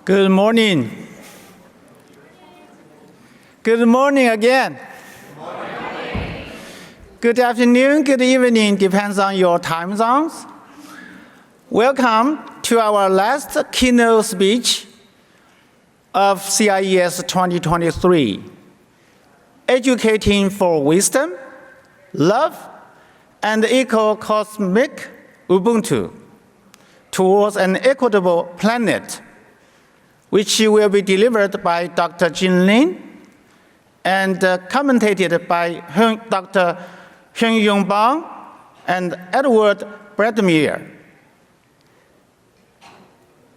Good morning. Good morning again. Good morning. Good afternoon, good evening, depends on your time zones. Welcome to our last keynote speech of CIES 2023, Educating for Wisdom, Love, and Eco-Cosmic Ubuntu towards an equitable planet, which will be delivered by Dr. Jing Lin and commentated by Dr. Hyeyoung and Edward Brantmeier.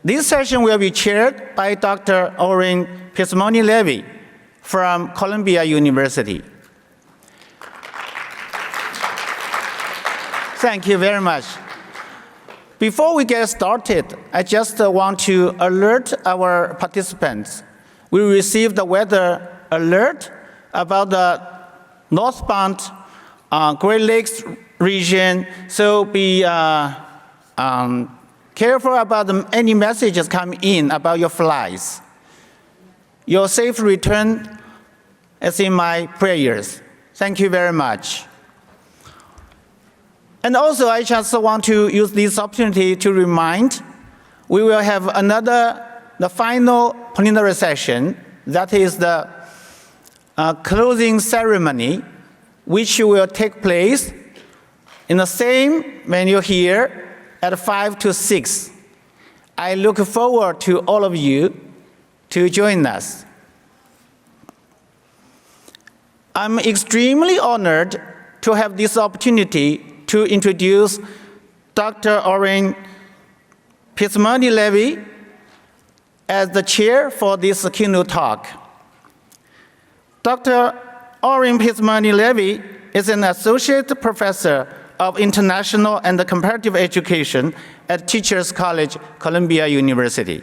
This session will be chaired by Dr. Oren Pizmony-Levy from Columbia University. Thank you very much. Before we get started, I just want to alert our participants. We received the weather alert about the northbound Great Lakes region, so be careful about any messages coming in about your flights. Your safe return is in my prayers. Thank you very much. And also, I just want to use this opportunity to remind, we will have the final plenary session, that is the closing ceremony, which will take place in the same venue here at 5 to 6. I look forward to all of you to join us. I'm extremely honored to have this opportunity to introduce Dr. Oren Pizmony-Levy as the chair for this keynote talk. Dr. Oren Pizmony-Levy is an associate professor of international and comparative education at Teachers College, Columbia University.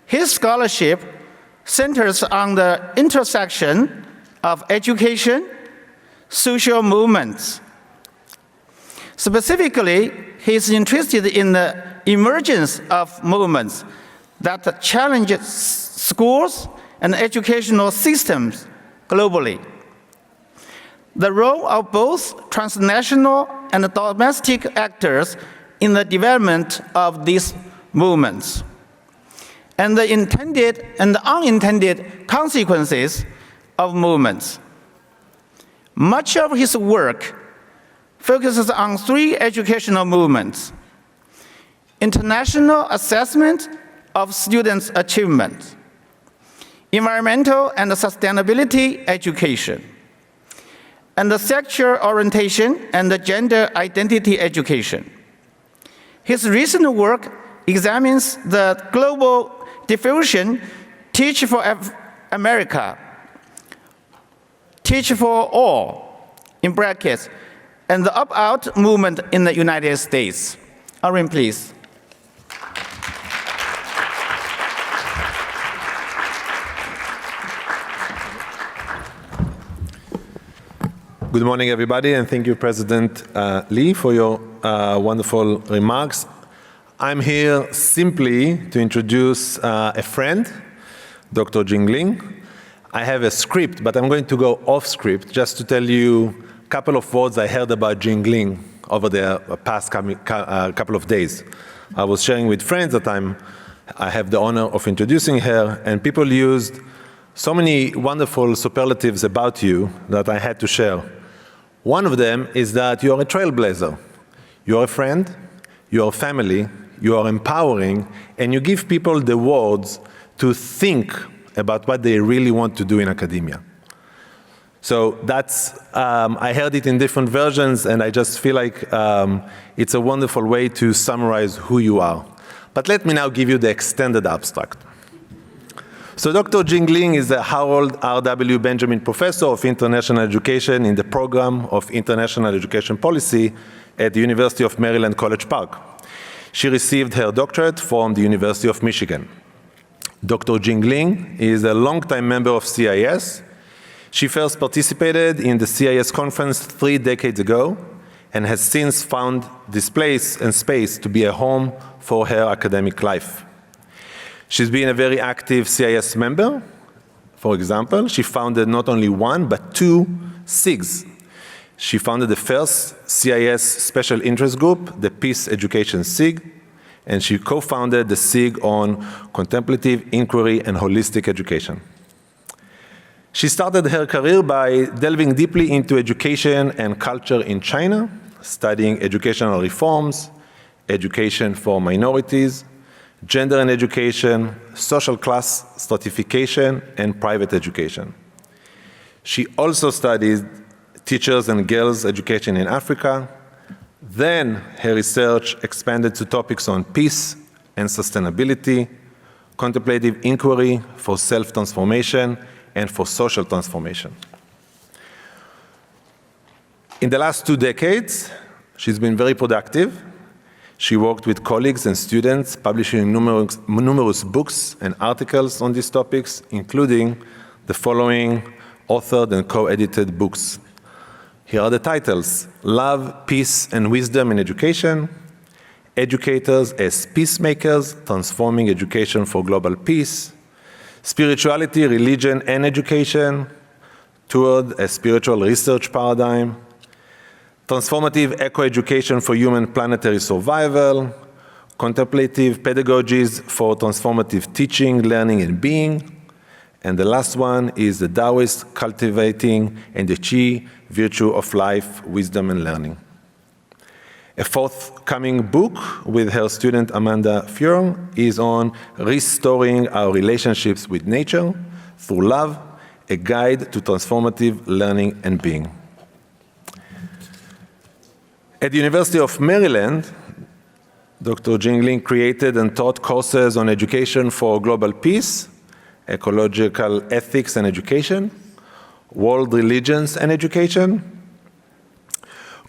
His scholarship centers on the intersection of education, social movements. Specifically, he is interested in the emergence of movements that challenge schools and educational systems globally. The role of both transnational and domestic actors in the development of these movements, and the intended and unintended consequences of movements. Much of his work focuses on three educational movements: international assessment of students' achievement, environmental and sustainability education, and the sexual orientation and the gender identity education. His recent work examines the global diffusion Teach for America, Teach for All, in brackets, and the opt-out movement in the United States. Oren, please. Good morning, everybody, and thank you, President Lee, for your wonderful remarks. I'm here simply to introduce a friend, Dr. Jing Lin. I have a script, but I'm going to go off script just to tell you a couple of words I heard about Jing Lin over the past couple of days. I was sharing with friends that I have the honor of introducing her, and people used so many wonderful superlatives about you that I had to share. One of them is that you are a trailblazer. You are a friend, you are family, you are empowering, and you give people the words to think about what they really want to do in academia. So that's, I heard it in different versions, and I just feel like it's a wonderful way to summarize who you are. But let me now give you the extended abstract. So Dr. Jing Lin is the Harold R.W. Benjamin Professor of International Education in the Program of International Education Policy at the University of Maryland, College Park. She received her doctorate from the University of Michigan. Dr. Jing Lin is a longtime member of CIES. She first participated in the CIES conference 3 decades ago and has since found this place and space to be a home for her academic life. She's been a very active CIES member. For example, she founded not only one, but 2 SIGs. She founded the first CIES special interest group, the Peace Education SIG, and she co-founded the SIG on contemplative inquiry and holistic education. She started her career by delving deeply into education and culture in China, studying educational reforms, education for minorities, gender and education, social class stratification, and private education. She also studied teachers and girls' education in Africa. Then her research expanded to topics on peace and sustainability, contemplative inquiry for self-transformation, and for social transformation. In the last 2 decades, she's been very productive. She worked with colleagues and students, publishing numerous books and articles on these topics, including the following authored and co-edited books. Here are the titles: Love, Peace, and Wisdom in Education, Educators as Peacemakers, Transforming Education for Global Peace, Spirituality, Religion, and Education, Toward a Spiritual Research Paradigm, Transformative Eco-Education for Human Planetary Survival, Contemplative Pedagogies for Transformative Teaching, Learning, and Being, and the last one is the Taoist Cultivating and the Qi Virtue of Life, Wisdom, and Learning. A forthcoming book with her student Amanda Fuhr is on restoring our relationships with nature through love, a guide to transformative learning and being. At the University of Maryland, Dr. Jing Lin created and taught courses on education for global peace, ecological ethics and education, world religions and education,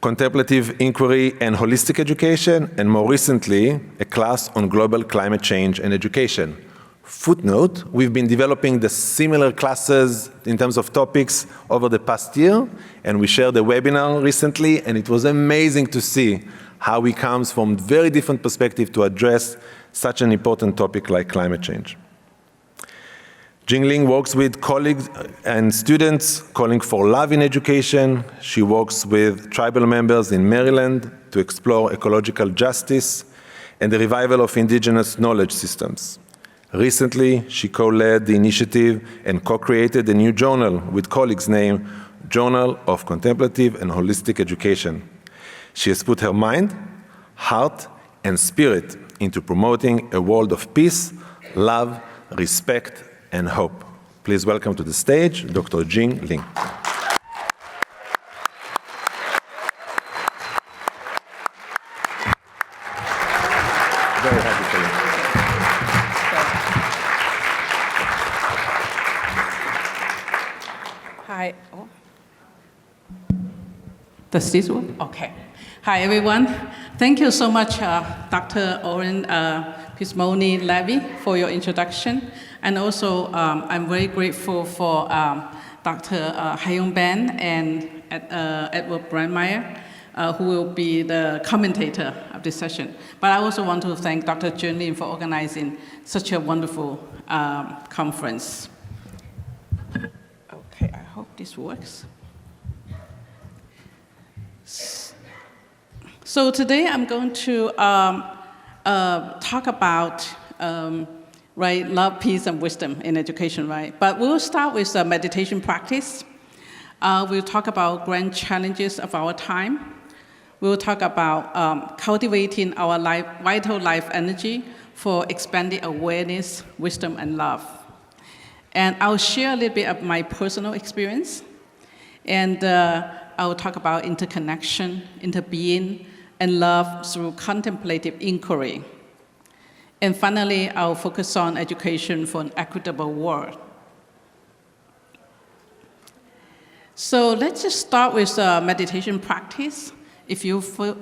contemplative inquiry and holistic education, and more recently, a class on global climate change and education. Footnote, we've been developing the similar classes in terms of topics over the past year, and we shared a webinar recently, and it was amazing to see how we come from very different perspectives to address such an important topic like climate change. Jing Lin works with colleagues and students calling for love in education. She works with tribal members in Maryland to explore ecological justice and the revival of indigenous knowledge systems. Recently, she co-led the initiative and co-created a new journal with colleagues named Journal of Contemplative and Holistic Education. She has put her mind, heart, and spirit into promoting a world of peace, love, respect, and hope. Please welcome to the stage Dr. Jing Lin. Very happy for you. Hi. Oh. Does this work? Okay. Hi, everyone. Thank you so much, Dr. Oren Pizmony-Levy, for your introduction. And also, I'm very grateful for Dr. Hyeyoung and Edward Brantmeier, who will be the commentator of this session. But I also want to thank Dr. Jing Lin for organizing such a wonderful conference. Okay, I hope this works. So today I'm going to talk about right, love, peace, and wisdom in education, right? But we'll start with a meditation practice. We'll talk about grand challenges of our time. We'll talk about cultivating our vital life energy for expanding awareness, wisdom, and love. And I'll share a little bit of my personal experience. And I'll talk about interconnection, interbeing, and love through contemplative inquiry. And finally, I'll focus on education for an equitable world. So let's just start with meditation practice. If you feel,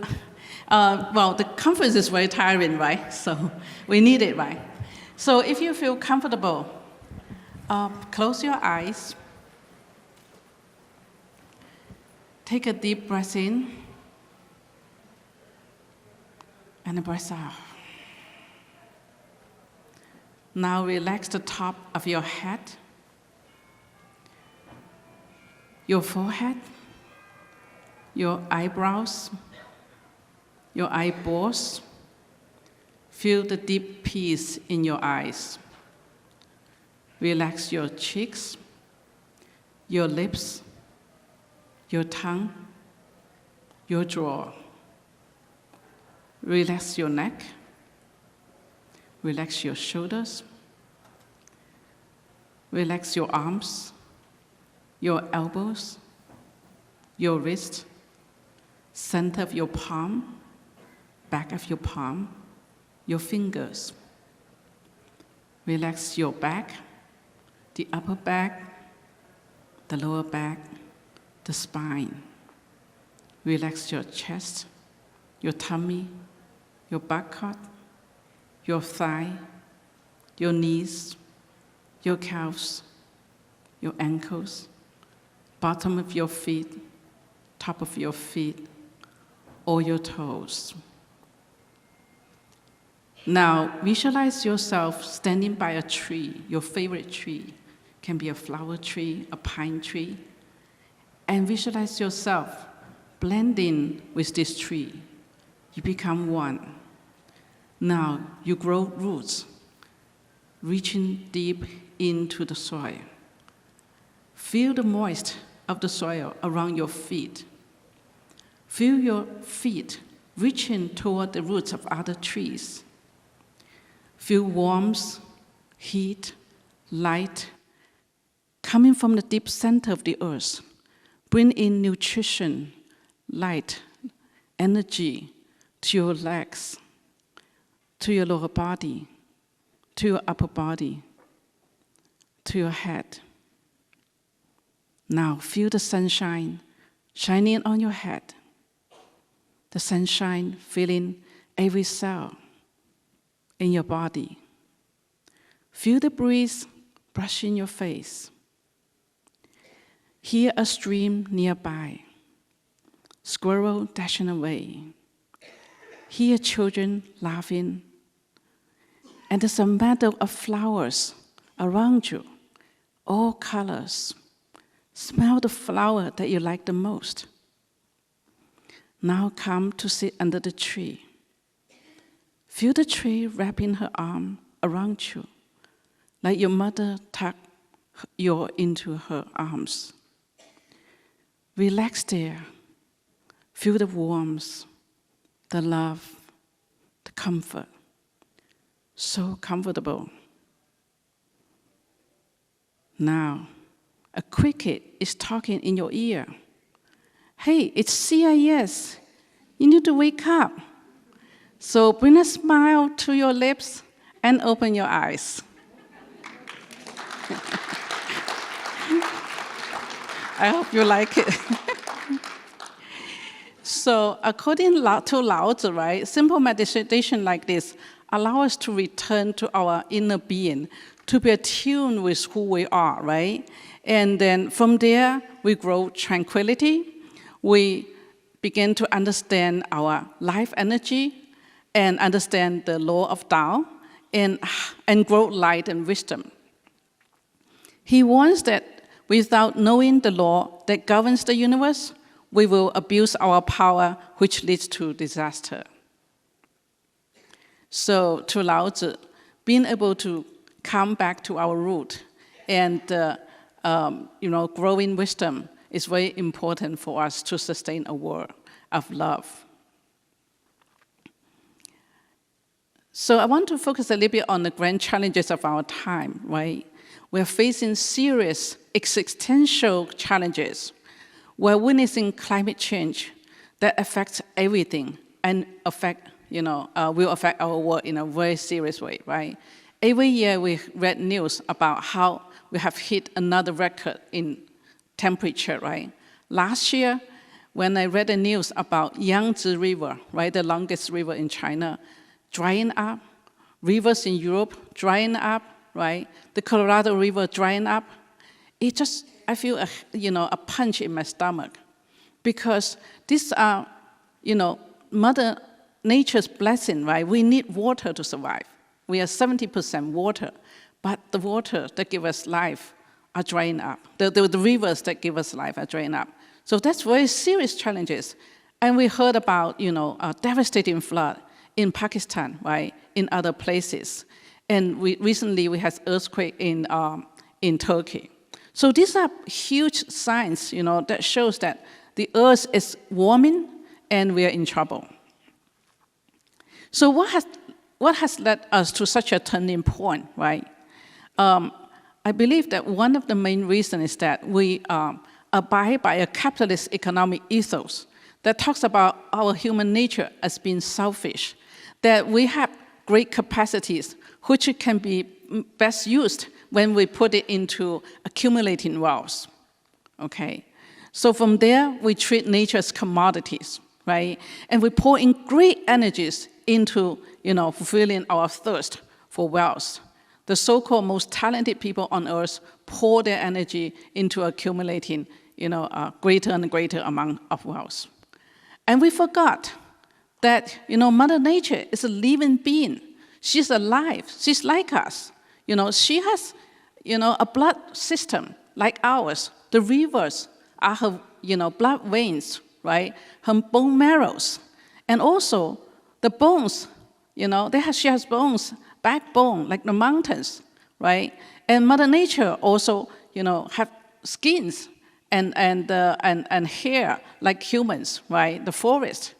well, the conference is very tiring, right? So we need it, right? So if you feel comfortable, close your eyes. Take a deep breath in and a breath out. Now relax the top of your head, your forehead, your eyebrows, your eyeballs. Feel the deep peace in your eyes. Relax your cheeks, your lips, your tongue, your jaw. Relax your neck. Relax your shoulders. Relax your arms, your elbows, your wrist, center of your palm, back of your palm, your fingers. Relax your back, the upper back, the lower back, the spine. Relax your chest, your tummy, your buttock, your thigh, your knees, your calves, your ankles, bottom of your feet, top of your feet, or your toes. Now, visualize yourself standing by a tree, your favorite tree. Can be a flower tree, a pine tree. And visualize yourself blending with this tree. You become one. Now, you grow roots, reaching deep into the soil. Feel the moisture of the soil around your feet. Feel your feet reaching toward the roots of other trees. Feel warmth, heat, light coming from the deep center of the earth. Bring in nutrition, light, energy to your legs, to your lower body, to your upper body, to your head. Now feel the sunshine shining on your head. The sunshine filling every cell in your body. Feel the breeze brushing your face. Hear a stream nearby. Squirrel dashing away. Hear children laughing. And there's a meadow of flowers around you, all colors. Smell the flower that you like the most. Now come to sit under the tree. Feel the tree wrapping her arm around you, like your mother tucked you into her arms. Relax there. Feel the warmth, the love, the comfort. So comfortable. Now, a cricket is talking in your ear. Hey, it's CIES. You need to wake up. So bring a smile to your lips and open your eyes. I hope you like it. So according to Lao Tzu, right, simple meditation like this allow us to return to our inner being, to be attuned with who we are, right? And then from there, we grow tranquility. We begin to understand our life energy and understand the law of Tao and grow light and wisdom. He warns that without knowing the law that governs the universe, we will abuse our power, which leads to disaster. So to Lao Tzu, being able to come back to our root and growing wisdom is very important for us to sustain a world of love. So I want to focus a little bit on the grand challenges of our time, right? We're facing serious existential challenges. We're witnessing climate change that affects everything and will affect our world in a very serious way, right? Every year we read news about how we have hit another record in temperature, right? Last year, when I read the news about Yangtze River, right, the longest river in China, drying up, rivers in Europe drying up, right? The Colorado River drying up. I feel a punch in my stomach, because these are, Mother Nature's blessing, right? We need water to survive. We are 70% water, but the water that give us life are drying up. The rivers that give us life are drying up. So that's very serious challenges. And we heard about, a devastating flood in Pakistan, right, in other places. And recently we had earthquake in Turkey. So these are huge signs, that shows that the earth is warming and we are in trouble. So what has led us to such a turning point, right? I believe that one of the main reasons is that we abide by a capitalist economic ethos that talks about our human nature as being selfish, that we have great capacities which can be best used when we put it into accumulating wealth, okay? So from there, we treat nature as commodities, right? And we pour in great energies into, fulfilling our thirst for wealth. The so-called most talented people on earth pour their energy into accumulating, greater and greater amount of wealth. And we forgot that, Mother Nature is a living being. She's alive. She's like us. She has, a blood system like ours. The rivers are her, blood veins, right? Her bone marrows. And also, the bones, she has bones, backbone, like the mountains, right? And Mother Nature also, have skins and hair like humans, right? The forest.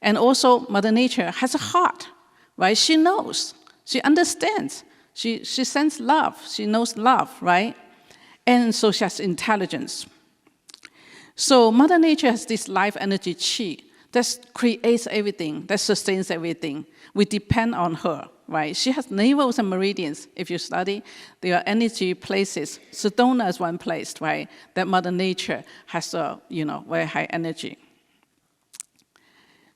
And also, Mother Nature has a heart, right? She knows, she understands, she sends love, she knows love, right? And so she has intelligence. So Mother Nature has this life energy chi that creates everything, that sustains everything. We depend on her, right? She has navels and meridians. If you study, there are energy places. Sedona is one place, right? That Mother Nature has a, very high energy.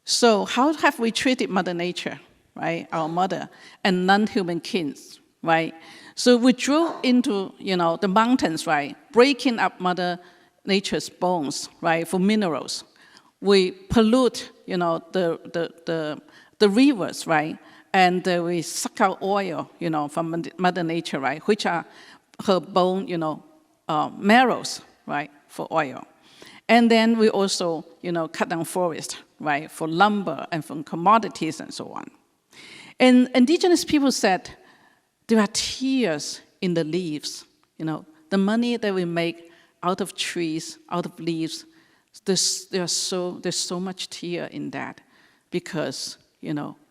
So how have we treated Mother Nature, right? Our mother and non-human kins, right? So we drove into, the mountains, right? Breaking up Mother Nature's bones, right? For minerals. We pollute, the rivers, right? And we suck out oil, from Mother Nature, right? Which are her bone, marrows, right? For oil. And then we also, cut down forest, right? For lumber and for commodities and so on. And indigenous people said, there are tears in the leaves, the money that we make out of trees, out of leaves, there's so much tear in that because,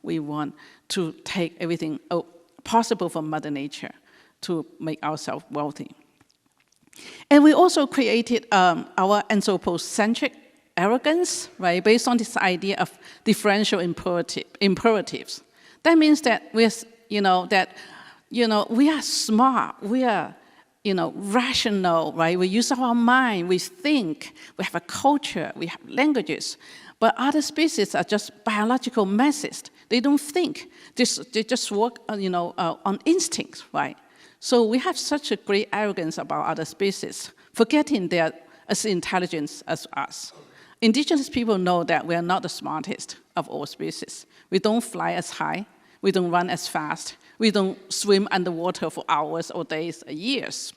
we want to take everything possible from Mother Nature to make ourselves wealthy. And we also created our anthropocentric arrogance, right, based on this idea of differential imperatives. That means that we are smart, we are, rational, right? We use our mind, we think, we have a culture, we have languages. But other species are just biological masses. They don't think. They just work, on instincts, right? So we have such a great arrogance about other species, forgetting they are as intelligent as us. Indigenous people know that we are not the smartest of all species. We don't fly as high. We don't run as fast. We don't swim underwater for hours or days or years.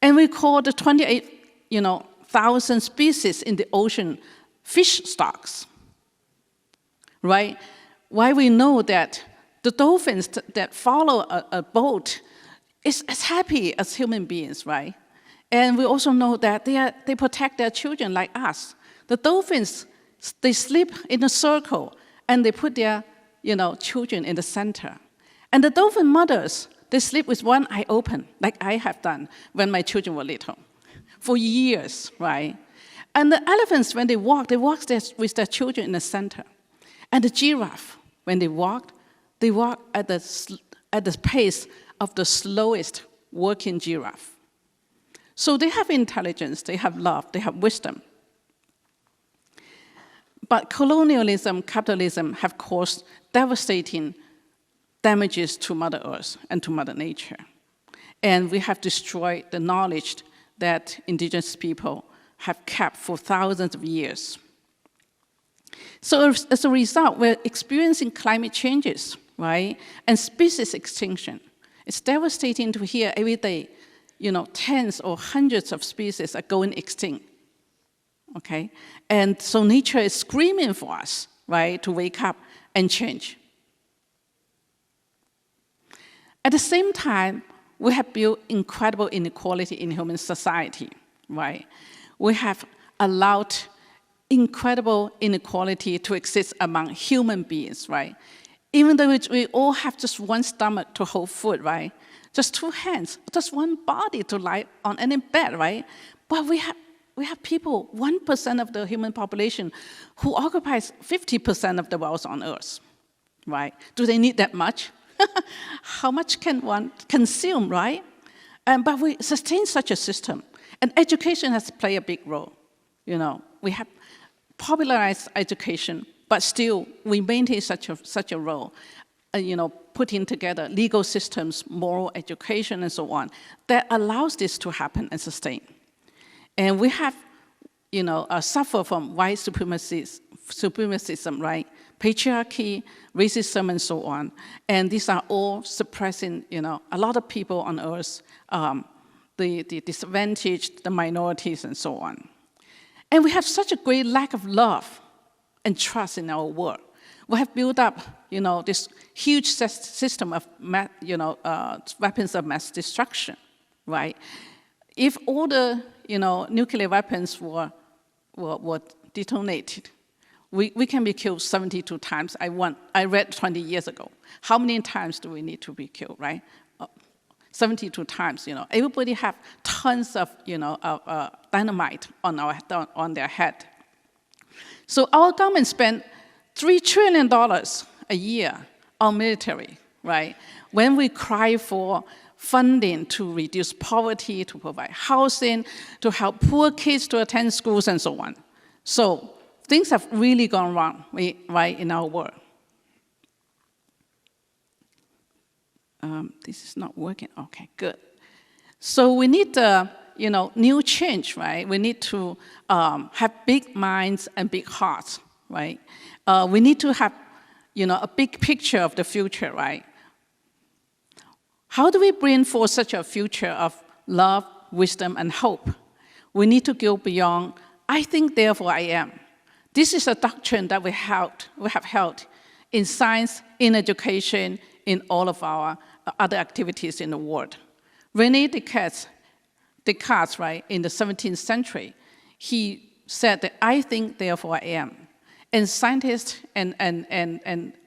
And we call the 28,000 species in the ocean fish stocks, right? Why we know that the dolphins that follow a boat is as happy as human beings, right? And we also know that they protect their children like us. The dolphins, they sleep in a circle and they put their children in the center. And the dolphin mothers, they sleep with one eye open, like I have done when my children were little, for years, right? And the elephants, when they walk with their children in the center. And the giraffe, when they walk at the pace of the slowest working giraffe. So they have intelligence, they have love, they have wisdom. But colonialism, capitalism have caused devastating damages to Mother Earth and to Mother Nature. And we have destroyed the knowledge that indigenous people have kept for thousands of years. So as a result, we're experiencing climate changes, right? And species extinction. It's devastating to hear every day, tens or hundreds of species are going extinct, okay? And so nature is screaming for us, right, to wake up and change. At the same time, we have built incredible inequality in human society, right? We have allowed incredible inequality to exist among human beings, right? Even though we all have just one stomach to hold food, right? Just two hands, just one body to lie on any bed, right? But we have people, 1% of the human population, who occupies 50% of the wealth on Earth, right? Do they need that much? How much can one consume, right? But we sustain such a system. And education has played a big role. We have popularized education, but still we maintain such a role. Putting together legal systems, moral education, and so on, that allows this to happen and sustain. And we have, suffer from white supremacism, right? Patriarchy, racism, and so on. And these are all suppressing, a lot of people on Earth, the disadvantaged, the minorities, and so on. And we have such a great lack of love and trust in our world. We have built up, this huge system of, weapons of mass destruction, right? If all the, nuclear weapons were detonated, we can be killed 72 times. I read 20 years ago. How many times do we need to be killed, right? 72 times, Everybody have tons of, dynamite on their head. So our government spent $3 trillion a year on military, right? When we cry for funding to reduce poverty, to provide housing, to help poor kids to attend schools, and so on. So things have really gone wrong, right, in our world. This is not working. Okay, good. So we need new change, right? We need to have big minds and big hearts, right? We need to have, a big picture of the future, right? How do we bring forth such a future of love, wisdom, and hope? We need to go beyond, I think, therefore I am. This is a doctrine that we have held in science, in education, in all of our other activities in the world. René Descartes, right, in the 17th century, he said that I think, therefore I am. And scientists and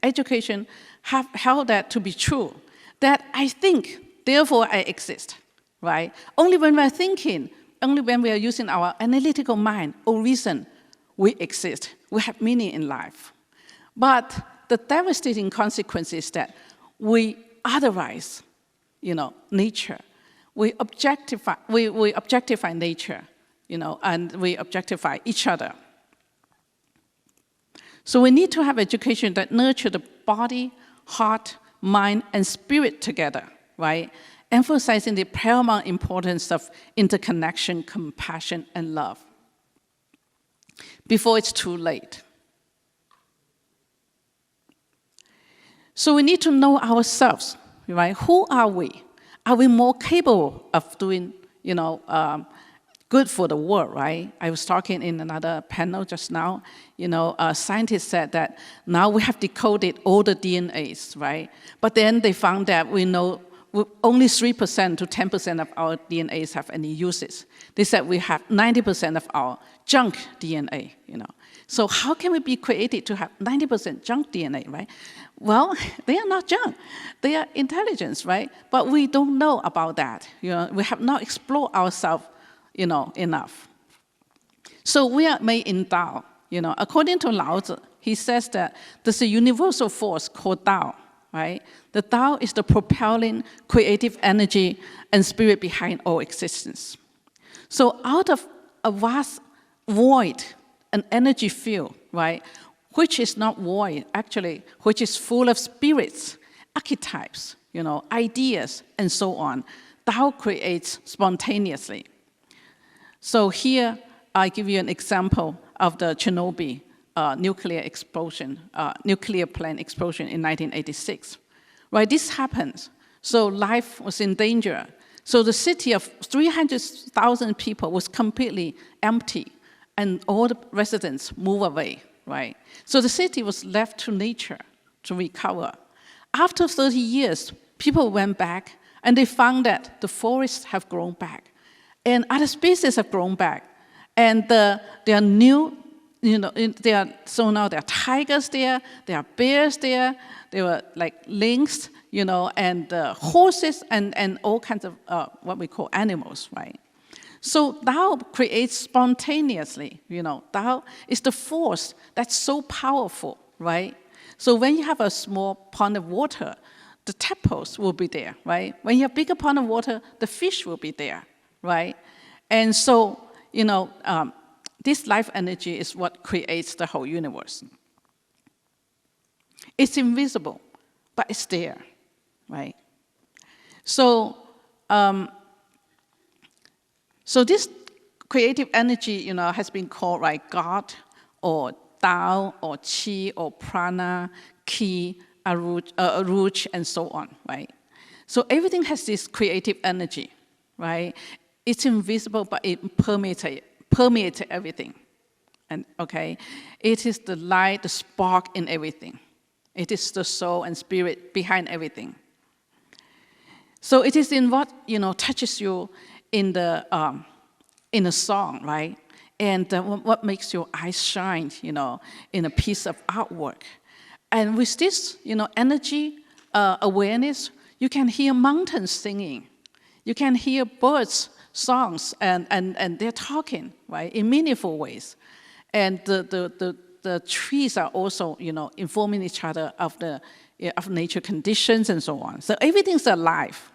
education have held that to be true, that I think, therefore I exist, right? Only when we're thinking, only when we are using our analytical mind or reason, we exist. We have meaning in life. But the devastating consequence is that we otherize, nature. We objectify nature, and we objectify each other. So we need to have education that nurture the body, heart, mind, and spirit together, right? Emphasizing the paramount importance of interconnection, compassion, and love before it's too late. So we need to know ourselves, right? Who are we? Are we more capable of doing, good for the world, right? I was talking in another panel just now. Scientists said that now we have decoded all the DNAs, right? But then they found that we know only 3% to 10% of our DNAs have any uses. They said we have 90% of our junk DNA, So how can we be created to have 90% junk DNA, right? Well, they are not junk. They are intelligence, right? But we don't know about that. We have not explored ourselves, enough. So we are made in Tao. According to Lao Tzu, he says that there's a universal force called Tao, right? The Tao is the propelling creative energy and spirit behind all existence. So out of a vast void, an energy field, right, which is not void, actually, which is full of spirits, archetypes, ideas, and so on, Tao creates spontaneously. So here, I give you an example of the Chernobyl nuclear plant explosion in 1986. right? This happened. So life was in danger. So the city of 300,000 people was completely empty, and all the residents moved away, right? So the city was left to nature to recover. After 30 years, people went back, and they found that the forests have grown back, and other species have grown back, and there are new, so now there are tigers there are bears there were like lynx, and horses and all kinds of what we call animals, right? So Tao creates spontaneously, Tao is the force that's so powerful, right? So when you have a small pond of water, the tadpoles will be there, right? When you have a bigger pond of water, the fish will be there, right? And so, this life energy is what creates the whole universe. It's invisible, but it's there, right? So, so this creative energy, has been called like God, or Tao, or Qi, or Prana, Ki, Aruj, and so on, right? So everything has this creative energy, right? It's invisible, but it permeates everything. And okay, it is the light, the spark in everything. It is the soul and spirit behind everything. So it is in what touches you in the song, right? And what makes your eyes shine, in a piece of artwork. And with this, energy, awareness, you can hear mountains singing. You can hear birds, songs, and they're talking, right, in meaningful ways. And the trees are also, informing each other of nature conditions and so on. So everything's alive.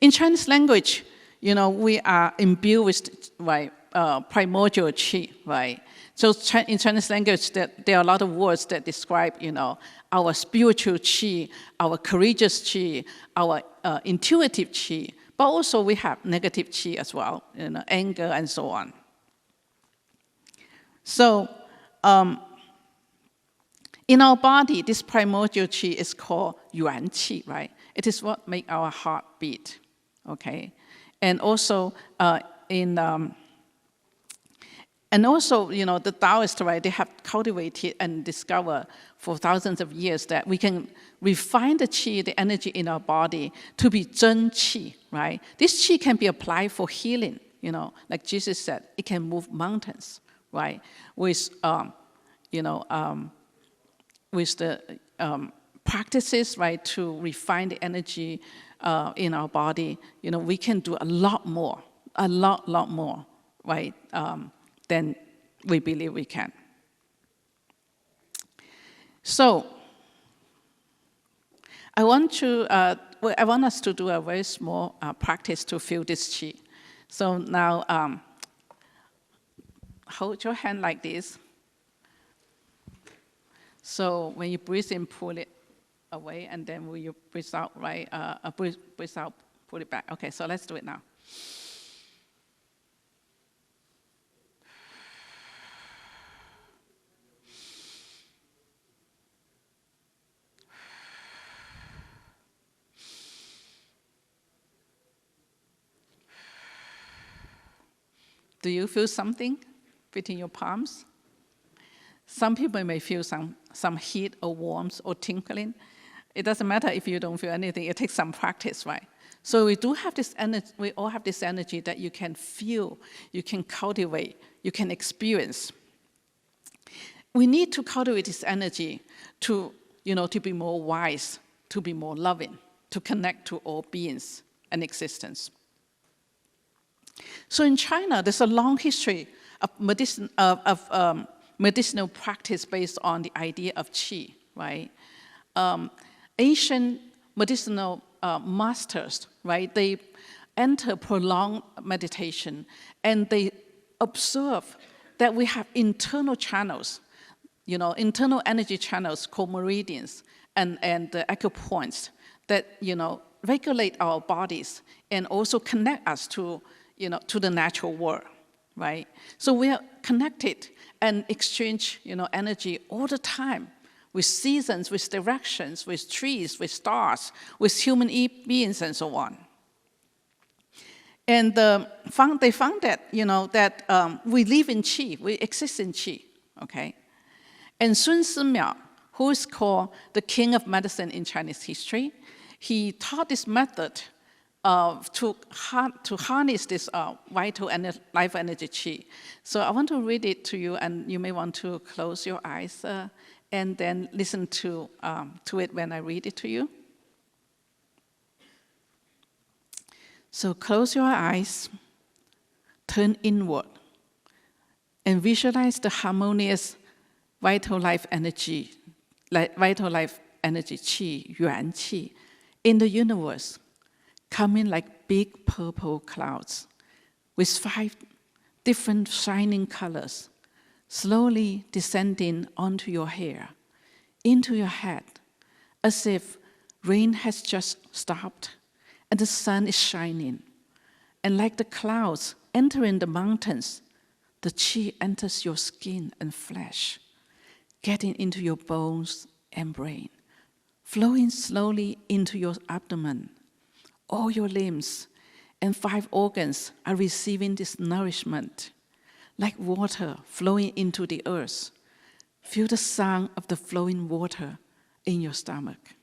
In Chinese language, we are imbued with, right, primordial qi, right? So in Chinese language, there are a lot of words that describe, our spiritual qi, our courageous qi, our intuitive qi. But also we have negative qi as well, anger and so on. So in our body, this primordial qi is called yuan qi, right? It is what makes our heart beat, okay? And also the Taoists, right, they have cultivated and discovered for thousands of years that we can refine the qi, the energy in our body, to be zhen qi, right? This qi can be applied for healing, like Jesus said, it can move mountains, right? With the practices, right, to refine the energy in our body, we can do a lot more, right, than we believe we can. So I want us to do a very small practice to feel this qi. So now, hold your hand like this. So when you breathe in, pull it away, and then when you breathe out, right? Breathe out, pull it back. Okay, so let's do it now. Do you feel something between your palms? Some people may feel some heat or warmth or tingling. It doesn't matter if you don't feel anything. It takes some practice, right? So we do have this energy. We all have this energy that you can feel, you can cultivate, you can experience. We need to cultivate this energy to be more wise, to be more loving, to connect to all beings and existence. So in China, there's a long history of medicinal practice based on the idea of qi, right? Ancient medicinal masters, right? They enter prolonged meditation, and they observe that we have internal channels, internal energy channels called meridians and the acupoints that regulate our bodies and also connect us to the natural world, right? So we are connected and exchange energy all the time with seasons, with directions, with trees, with stars, with human beings, and so on. And they found that, that we live in qi, we exist in qi, okay? And Sun Simiao, who is called the king of medicine in Chinese history, he taught this method to harness this vital life energy qi. So I want to read it to you, and you may want to close your eyes and then listen to it when I read it to you. So close your eyes, turn inward, and visualize the harmonious vital life energy qi, yuan qi, in the universe, coming like big purple clouds with 5 different shining colors, slowly descending onto your hair, into your head, as if rain has just stopped and the sun is shining. And like the clouds entering the mountains, the qi enters your skin and flesh, getting into your bones and brain, flowing slowly into your abdomen. All your limbs and 5 organs are receiving this nourishment, like water flowing into the earth. Feel the sound of the flowing water in your stomach.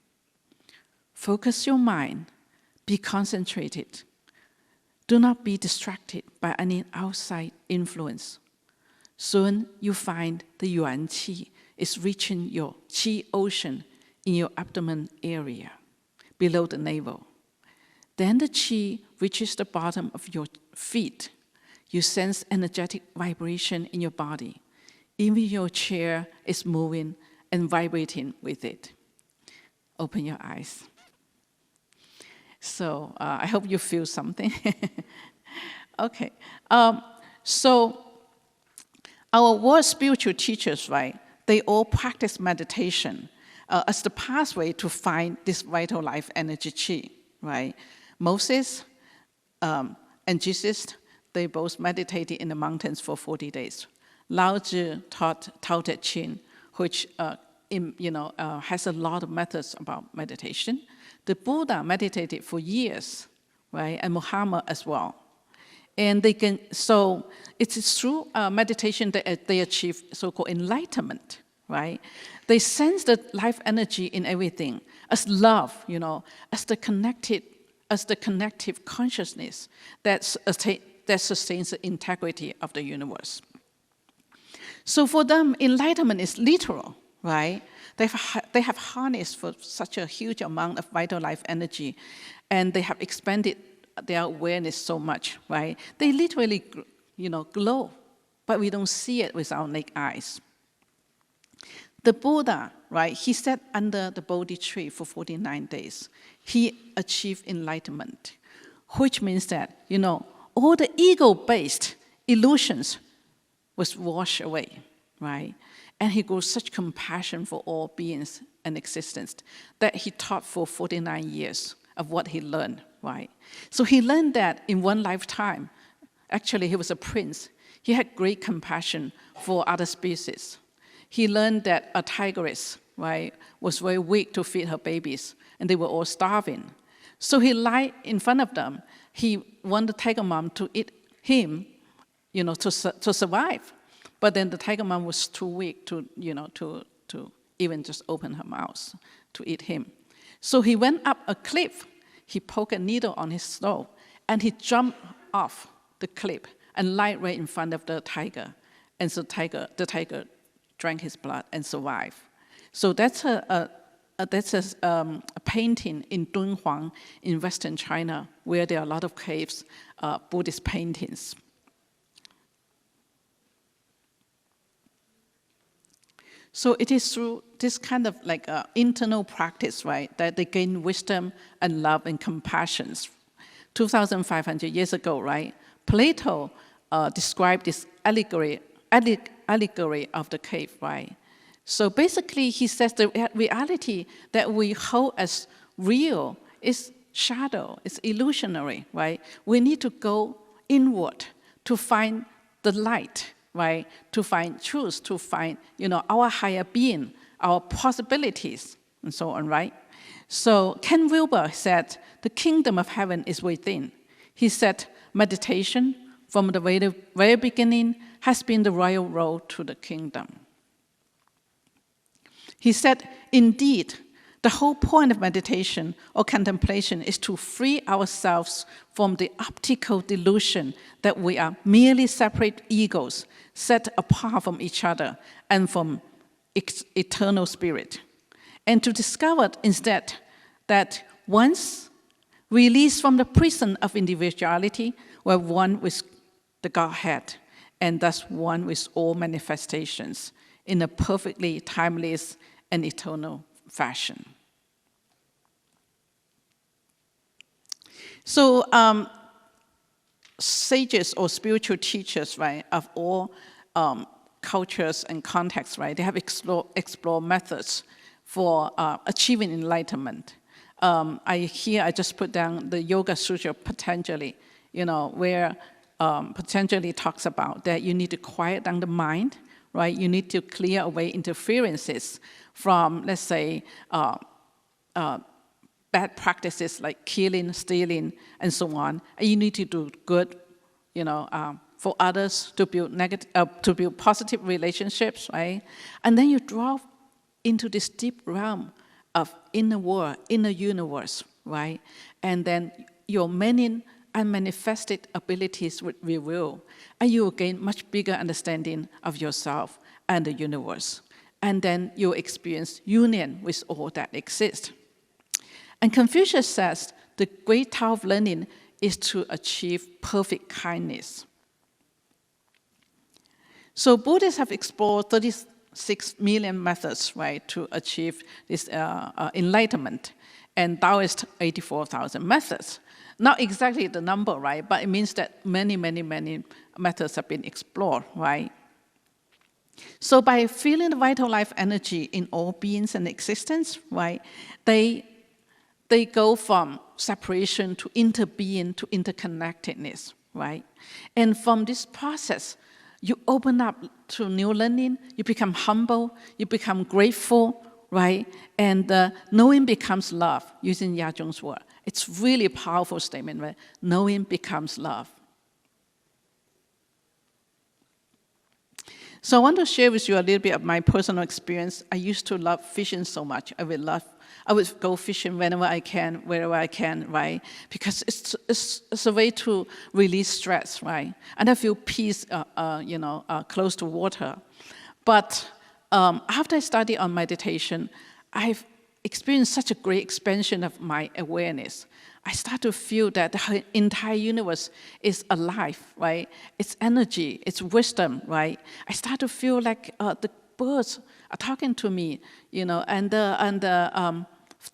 Focus your mind, be concentrated. Do not be distracted by any outside influence. Soon you find the yuan qi is reaching your qi ocean in your abdomen area, below the navel. Then the qi reaches the bottom of your feet. You sense energetic vibration in your body. Even your chair is moving and vibrating with it. Open your eyes. So I hope you feel something. Okay. So our world spiritual teachers, right, they all practice meditation as the pathway to find this vital life energy qi, right? Moses and Jesus, they both meditated in the mountains for 40 days. Lao Tzu taught Tao Te Ching, which has a lot of methods about meditation. The Buddha meditated for years, right? And Muhammad as well. And so it is through meditation that they achieve so-called enlightenment, right? They sense the life energy in everything as love, as the connective consciousness that sustains the integrity of the universe. So for them, enlightenment is literal, right? They have harnessed for such a huge amount of vital life energy, and they have expanded their awareness so much, right? They literally, glow, but we don't see it with our naked eyes. The Buddha, right, he sat under the Bodhi tree for 49 days. He achieved enlightenment, which means that, all the ego-based illusions was washed away, right? And he grew such compassion for all beings and existence that he taught for 49 years of what he learned, right? So he learned that in one lifetime, actually he was a prince, he had great compassion for other species. He learned that a tigress, right, was very weak to feed her babies, and they were all starving. So he lied in front of them. He wanted the tiger mom to eat him, to survive. But then the tiger mom was too weak to even just open her mouth to eat him. So he went up a cliff. He poked a needle on his stove, and he jumped off the cliff and lied right in front of the tiger. And so the tiger drank his blood and survived. So that's a painting in Dunhuang in Western China, where there are a lot of caves, Buddhist paintings. So it is through this kind of internal practice, right, that they gain wisdom and love and compassion. 2,500 years ago, right, Plato described this allegory of the cave, right? So basically, he says the reality that we hold as real is shadow, it's illusionary, right? We need to go inward to find the light, right? To find truth, to find, our higher being our possibilities, and so on, right? So Ken Wilber said, the kingdom of heaven is within. He said, meditation from the very beginning has been the royal road to the kingdom. He said, indeed, the whole point of meditation or contemplation is to free ourselves from the optical delusion that we are merely separate egos set apart from each other and from eternal spirit. And to discover instead that once released from the prison of individuality, we're one with the Godhead, and thus one with all manifestations in a perfectly timeless and eternal fashion. So sages or spiritual teachers, right, of all cultures and contexts, right, they have explored methods for achieving enlightenment. I just put down the Yoga Sutra Patanjali, where Patanjali talks about that you need to quiet down the mind, right? You need to clear away interferences from, let's say, bad practices like killing, stealing, and so on. And you need to do good, for others, to build positive relationships, right? And then you draw into this deep realm of inner world, inner universe, right? And then your many unmanifested abilities would reveal, and you will gain much bigger understanding of yourself and the universe. And then you'll experience union with all that exists. And Confucius says the great Tao of learning is to achieve perfect kindness. So Buddhists have explored 36 million methods, right, to achieve this enlightenment, and Taoist 84,000 methods. Not exactly the number, right, but it means that many, many, many methods have been explored, right? So by feeling the vital life energy in all beings and existence, right, they go from separation to interbeing to interconnectedness, right? And from this process, you open up to new learning, you become humble, you become grateful, right? And knowing becomes love, using Yajong's word. It's really a powerful statement, right? Knowing becomes love. So I want to share with you a little bit of my personal experience. I used to love fishing so much. I would go fishing whenever I can, wherever I can, right? Because it's a way to release stress, right? And I feel peace, close to water. But after I studied on meditation, I've experienced such a great expansion of my awareness. I start to feel that the entire universe is alive, right? It's energy, it's wisdom, right? I start to feel like the birds are talking to me, and the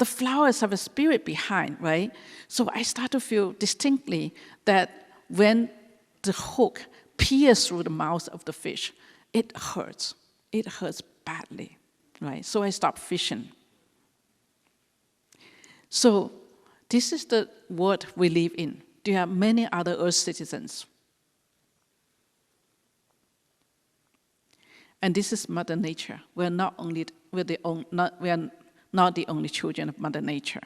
flowers have a spirit behind, right? So I start to feel distinctly that when the hook pierces through the mouth of the fish, it hurts. It hurts badly, right? So I stopped fishing. So this is the world we live in. There are many other Earth citizens. And this is Mother Nature. We are not the only children of Mother Nature.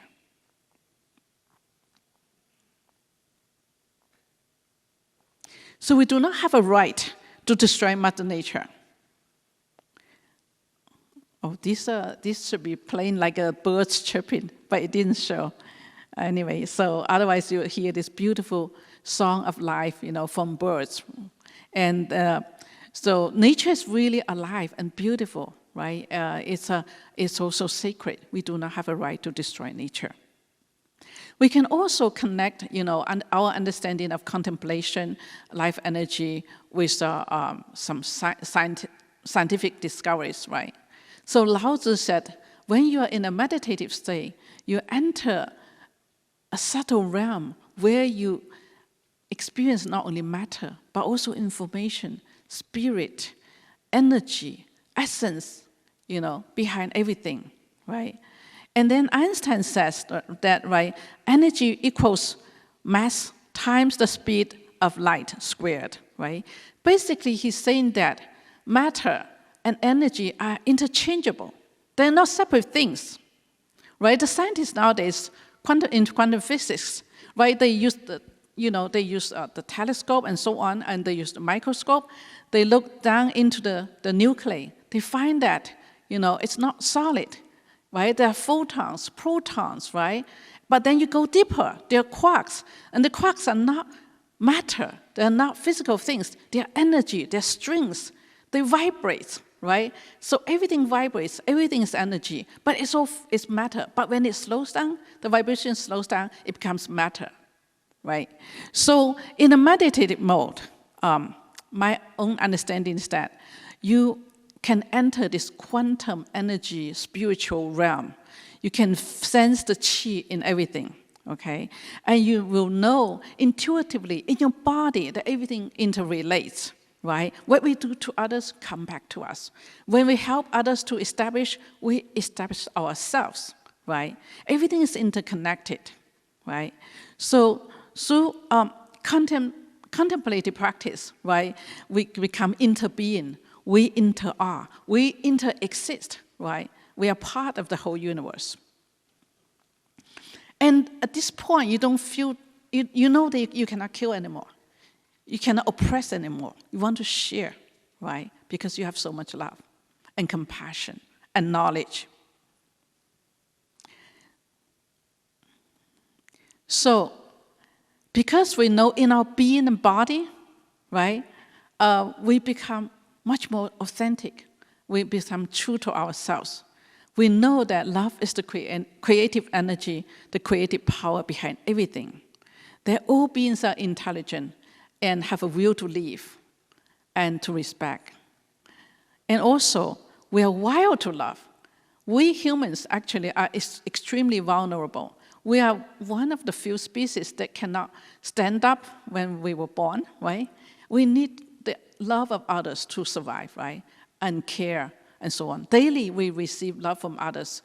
So we do not have a right to destroy Mother Nature. Oh, this should be playing like a bird's chirping, but it didn't show. Anyway, so otherwise you hear this beautiful song of life, from birds. And so nature is really alive and beautiful, right? It's also sacred. We do not have a right to destroy nature. We can also connect, our understanding of contemplation, life energy, with some scientific discoveries, right? So Lao Tzu said, when you are in a meditative state, you enter a subtle realm where you experience not only matter, but also information, spirit, energy, essence, behind everything, right? And then Einstein says that, right, energy equals mass times the speed of light squared, right? Basically, he's saying that matter and energy are interchangeable. They're not separate things, right? The scientists nowadays, in quantum physics, right? They use the telescope and so on, and they use the microscope. They look down into the nuclei. They find that, it's not solid, right? There are photons, protons, right? But then you go deeper. There are quarks, and the quarks are not matter. They're not physical things. They're energy. They're strings. They vibrate, right? So everything vibrates. Everything is energy, but it's matter. But when it slows down, the vibration slows down. It becomes matter, right? So in a meditative mode, my own understanding is that you can enter this quantum energy spiritual realm. You can sense the qi in everything, okay? And you will know intuitively in your body that everything interrelates, right? What we do to others come back to us. When we help others to establish, we establish ourselves, right? Everything is interconnected, right? So through contemplative practice, right, we become interbeing, we inter-are, we inter-exist, right? We are part of the whole universe. And at this point, you don't feel, you know that you cannot kill anymore. You cannot oppress anymore. You want to share, right? Because you have so much love and compassion and knowledge. So, because we know in our being and body, right, we become much more authentic. We become true to ourselves. We know that love is the creative energy, the creative power behind everything. That all beings are intelligent and have a will to live and to respect. And also, we are wired to love. We humans actually are extremely vulnerable. We are one of the few species that cannot stand up when we were born, right? We need the love of others to survive, right? And care, and so on. Daily, we receive love from others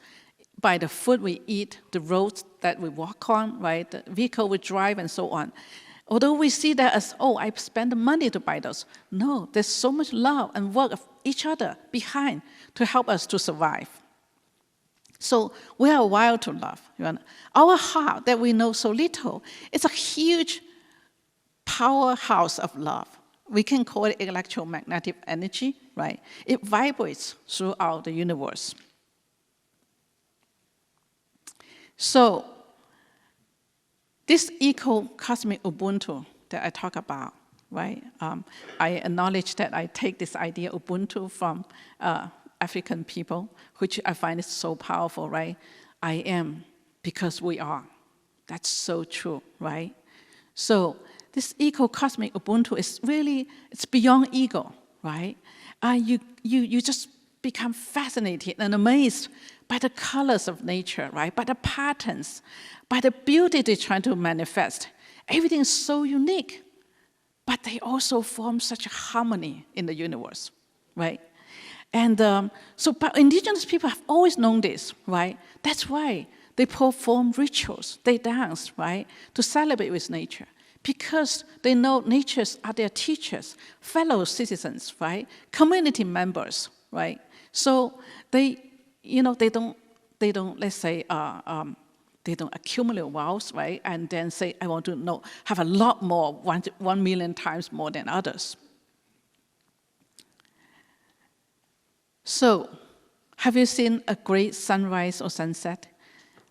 by the food we eat, the roads that we walk on, right? The vehicle we drive, and so on. Although we see that as, oh, I spend the money to buy those. No, there's so much love and work of each other behind to help us to survive. So we are wired to love. Our heart that we know so little, it's a huge powerhouse of love. We can call it electromagnetic energy, right? It vibrates throughout the universe. So this eco-cosmic Ubuntu that I talk about, right? I acknowledge that I take this idea Ubuntu from African people, which I find is so powerful, right? I am because we are. That's so true, right? So this eco-cosmic Ubuntu is really, it's beyond ego, right? You just become fascinated and amazed by the colors of nature, right? By the patterns, by the beauty they're trying to manifest. Everything is so unique, but they also form such a harmony in the universe, right? And but indigenous people have always known this, right? That's why they perform rituals, they dance, right? To celebrate with nature. Because they know natures are their teachers, fellow citizens, right? Community members, right? So they don't, let's say, they don't accumulate wealth, right? And then say, I want to have a lot more, 1 million times more than others. So, have you seen a great sunrise or sunset,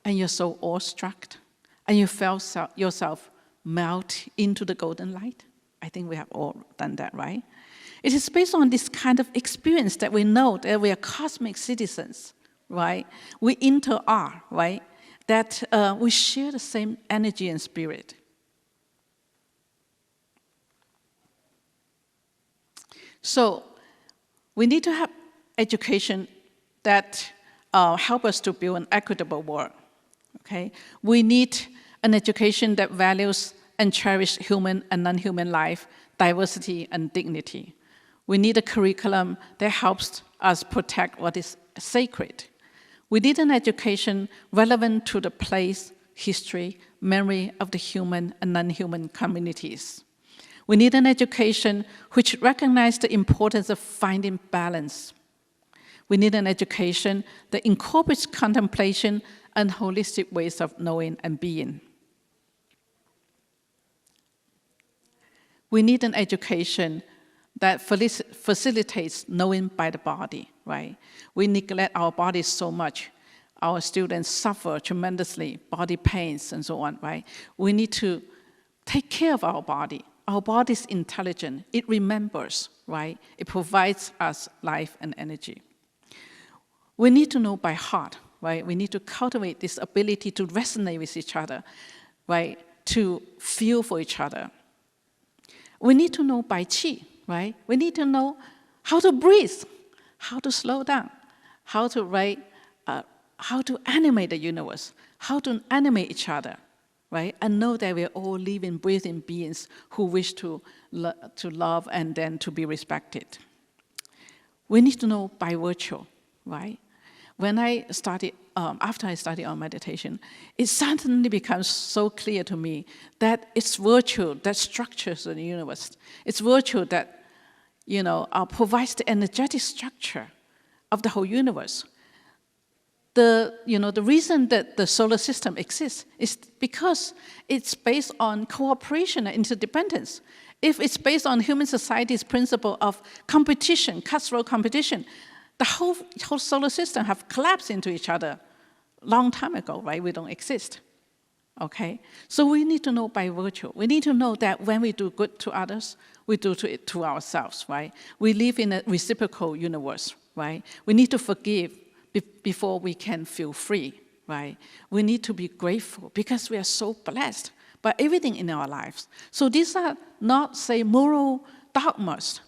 and you're so awestruck, and you felt yourself melt into the golden light? I think we have all done that, right? It is based on this kind of experience that we know that we are cosmic citizens, right? We inter-are, right? That we share the same energy and spirit. So we need to have education that help us to build an equitable world, okay? We need an education that values and cherishes human and non-human life, diversity and dignity. We need a curriculum that helps us protect what is sacred. We need an education relevant to the place, history, memory of the human and non-human communities. We need an education which recognizes the importance of finding balance. We need an education that incorporates contemplation and holistic ways of knowing and being. We need an education that facilitates knowing by the body, right? We neglect our bodies so much. Our students suffer tremendously, body pains and so on, right? We need to take care of our body. Our body is intelligent. It remembers, right? It provides us life and energy. We need to know by heart, right? We need to cultivate this ability to resonate with each other, right? To feel for each other. We need to know by qi, right? We need to know how to breathe, how to slow down, how to animate the universe, how to animate each other, right? And know that we're all living, breathing beings who wish to love and then to be respected. We need to know by virtue, right? When I started, after I studied on meditation, it suddenly becomes so clear to me that it's virtue that structures the universe. It's virtue that, provides the energetic structure of the whole universe. The reason that the solar system exists is because it's based on cooperation and interdependence. If it's based on human society's principle of competition, cutthroat competition, the whole solar system have collapsed into each other long time ago, right? We don't exist, okay? So we need to know by virtue. We need to know that when we do good to others, we do it to ourselves, right? We live in a reciprocal universe, right? We need to forgive before we can feel free, right? We need to be grateful because we are so blessed by everything in our lives. So these are not, say, moral dogmas.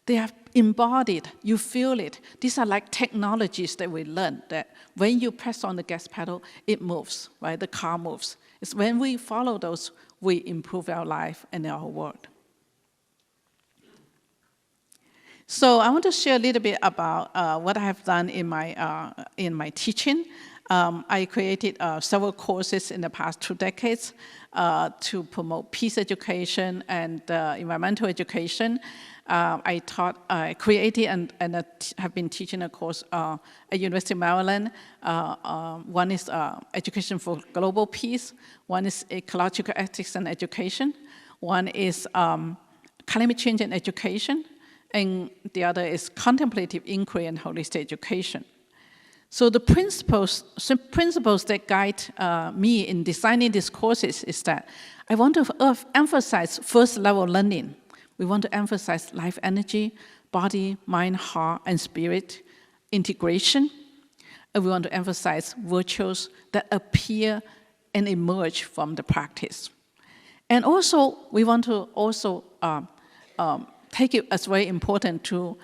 They are embodied, you feel it. These are like technologies that we learn, that when you press on the gas pedal, it moves, right? The car moves. It's when we follow those, we improve our life and our world. So I want to share a little bit about what I have done in my teaching. I created several courses in the past 2 decades to promote peace education and environmental education. I created and have been teaching a course at University of Maryland. One is Education for Global Peace. One is Ecological Ethics and Education. One is Climate Change and Education. And the other is Contemplative Inquiry and Holistic Education. So the principles that guide me in designing these courses is that I want to emphasize first-level learning. We want to emphasize life energy, body, mind, heart, and spirit, integration. And we want to emphasize virtues that appear and emerge from the practice. And also, we want to also take it as very important to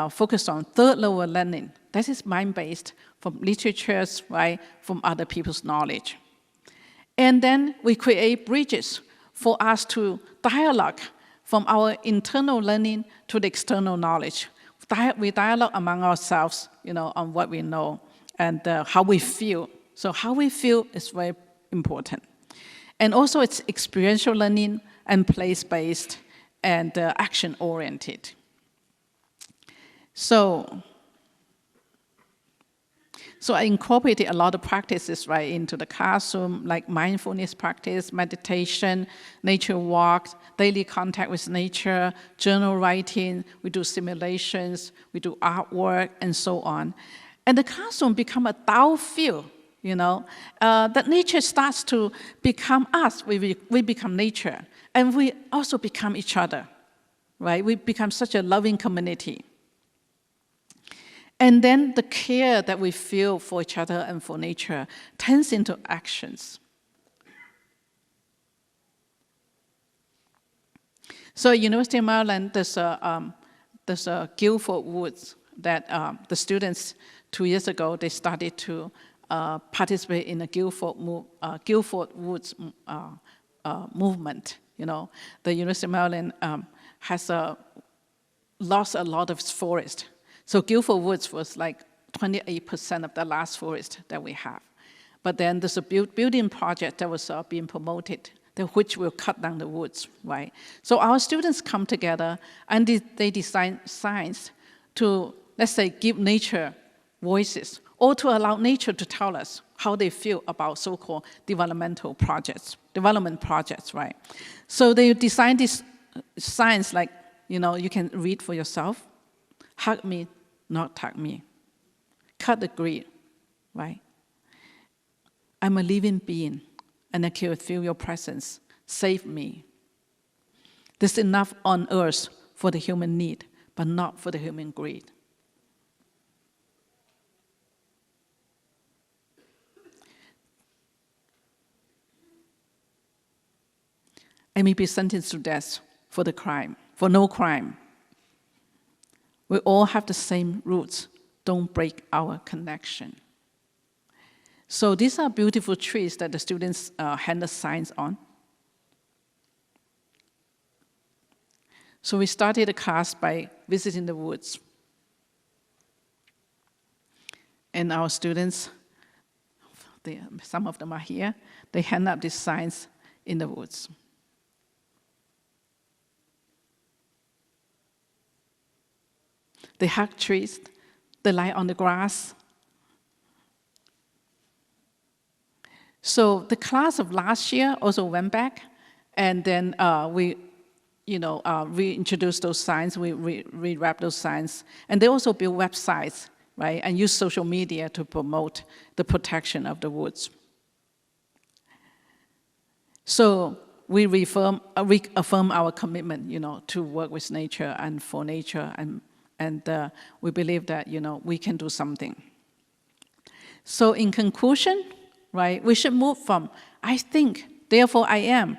focus on third-level learning. That is mind-based from literatures, right, from other people's knowledge. And then we create bridges for us to dialogue from our internal learning to the external knowledge. We dialogue among ourselves, on what we know and how we feel. So how we feel is very important. And also it's experiential learning and place-based and action-oriented. So I incorporated a lot of practices right into the classroom, like mindfulness practice, meditation, nature walks, daily contact with nature, journal writing, we do simulations, we do artwork, and so on. And the classroom become a Tao field, that nature starts to become us, we become nature, and we also become each other, right? We become such a loving community. And then the care that we feel for each other and for nature turns into actions. So at University of Maryland, there's a Guilford Woods that the students 2 years ago, they started to participate in the Guilford Woods movement. The University of Maryland has lost a lot of its forest. So Guilford Woods was like 28% of the last forest that we have. But then there's a building project that was being promoted, which will cut down the woods, right? So our students come together and they design science to, let's say, give nature voices, or to allow nature to tell us how they feel about so-called development projects, right? So they designed this signs like, you can read for yourself, hug me, not hug me, cut the grid, right? I'm a living being, and I can feel your presence. Save me. There's enough on earth for the human need, but not for the human greed. I may be sentenced to death for no crime. We all have the same roots. Don't break our connection. So these are beautiful trees that the students handle signs on. So we started the class by visiting the woods. And our students, some of them are here, they hand up these signs in the woods. They hug trees, they lie on the grass. So the class of last year also went back, and then we reintroduced those signs, we rewrapped those signs, and they also built websites, right, and use social media to promote the protection of the woods. So we reaffirm our commitment, to work with nature and for nature, and we believe that, we can do something. So in conclusion, right, we should move from I think, therefore I am,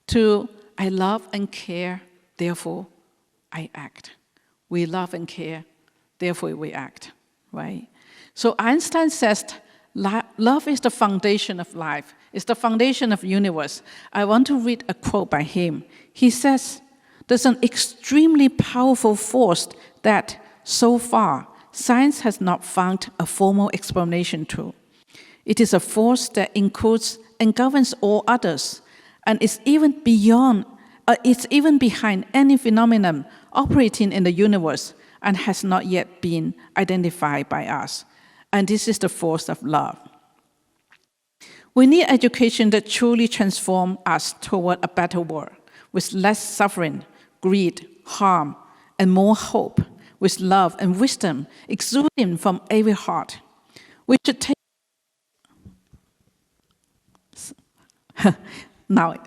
to I love and care, therefore I act. We love and care, therefore we act, right? So Einstein says, love is the foundation of life. It's the foundation of the universe. I want to read a quote by him. He says, there's an extremely powerful force that, so far, science has not found a formal explanation to. It is a force that includes and governs all others, and it's even behind any phenomenon operating in the universe and has not yet been identified by us. And this is the force of love. We need education that truly transforms us toward a better world, with less suffering, greed, harm, and more hope, with love and wisdom exuding from every heart. We should take now a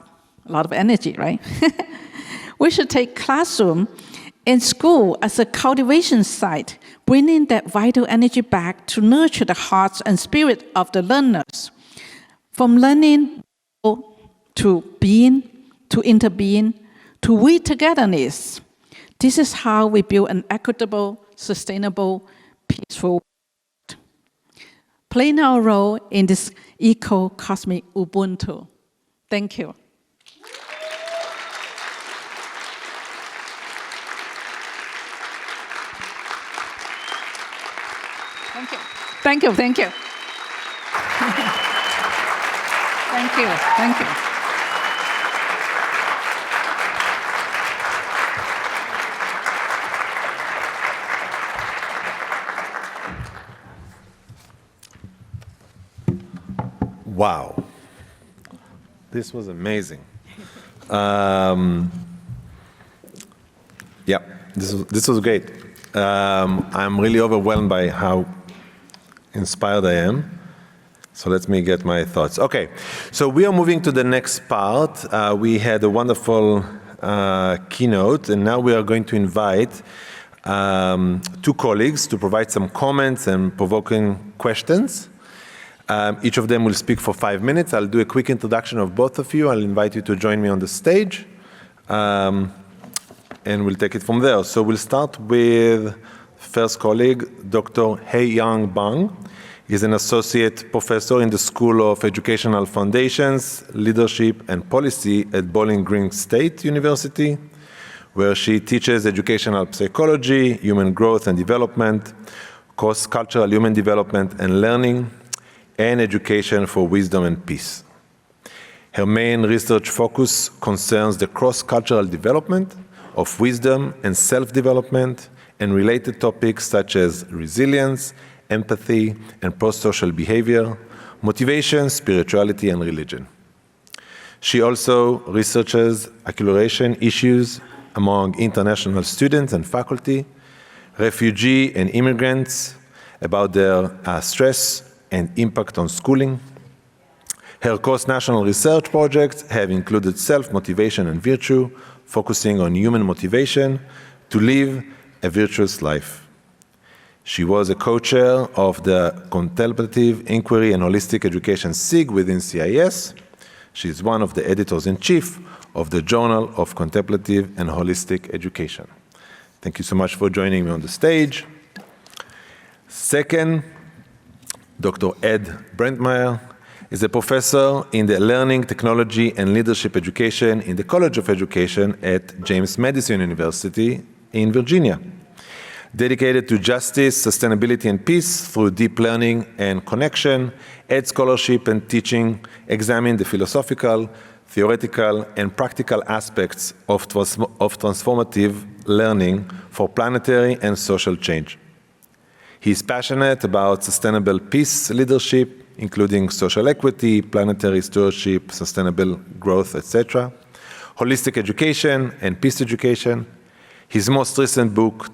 lot of energy, right? We should take classroom and school as a cultivation site, bringing that vital energy back to nurture the hearts and spirit of the learners. From learning to being, to interbeing, to we togetherness. This is how we build an equitable, sustainable, peaceful world. Playing our role in this eco-cosmic Ubuntu. Thank you. Thank you. Thank you. Thank you. Thank you. Thank you. Wow. This was amazing. Yeah, this was great. I'm really overwhelmed by how inspired I am. So let me get my thoughts. Okay, so we are moving to the next part. We had a wonderful keynote, and now we are going to invite two colleagues to provide some comments and provoking questions. Each of them will speak for 5 minutes. I'll do a quick introduction of both of you. I'll invite you to join me on the stage, and we'll take it from there. So we'll start with first colleague, Dr. Hyeyoung Bang. He's an associate professor in the School of Educational Foundations, Leadership and Policy at Bowling Green State University, where she teaches educational psychology, human growth and development, cross-cultural human development and learning, and education for wisdom and peace. Her main research focus concerns the cross-cultural development of wisdom and self-development and related topics such as resilience, empathy, and pro-social behavior, motivation, spirituality, and religion. She also researches acculturation issues among international students and faculty, refugee and immigrants, about their stress and impact on schooling. Her cross-national research projects have included self-motivation and virtue, focusing on human motivation to live a virtuous life. She was a co-chair of the Contemplative Inquiry and Holistic Education SIG within CIES. She is one of the editors-in-chief of the Journal of Contemplative and Holistic Education. Thank you so much for joining me on the stage. Second, Dr. Ed Brantmeier is a professor in the Learning, Technology, and Leadership Education in the College of Education at James Madison University in Virginia. Dedicated to justice, sustainability, and peace through deep learning and connection, Ed scholarship and teaching examine the philosophical, theoretical, and practical aspects of transformative learning for planetary and social change. He is passionate about sustainable peace leadership, including social equity, planetary stewardship, sustainable growth, etc., holistic education, and peace education. His most recent books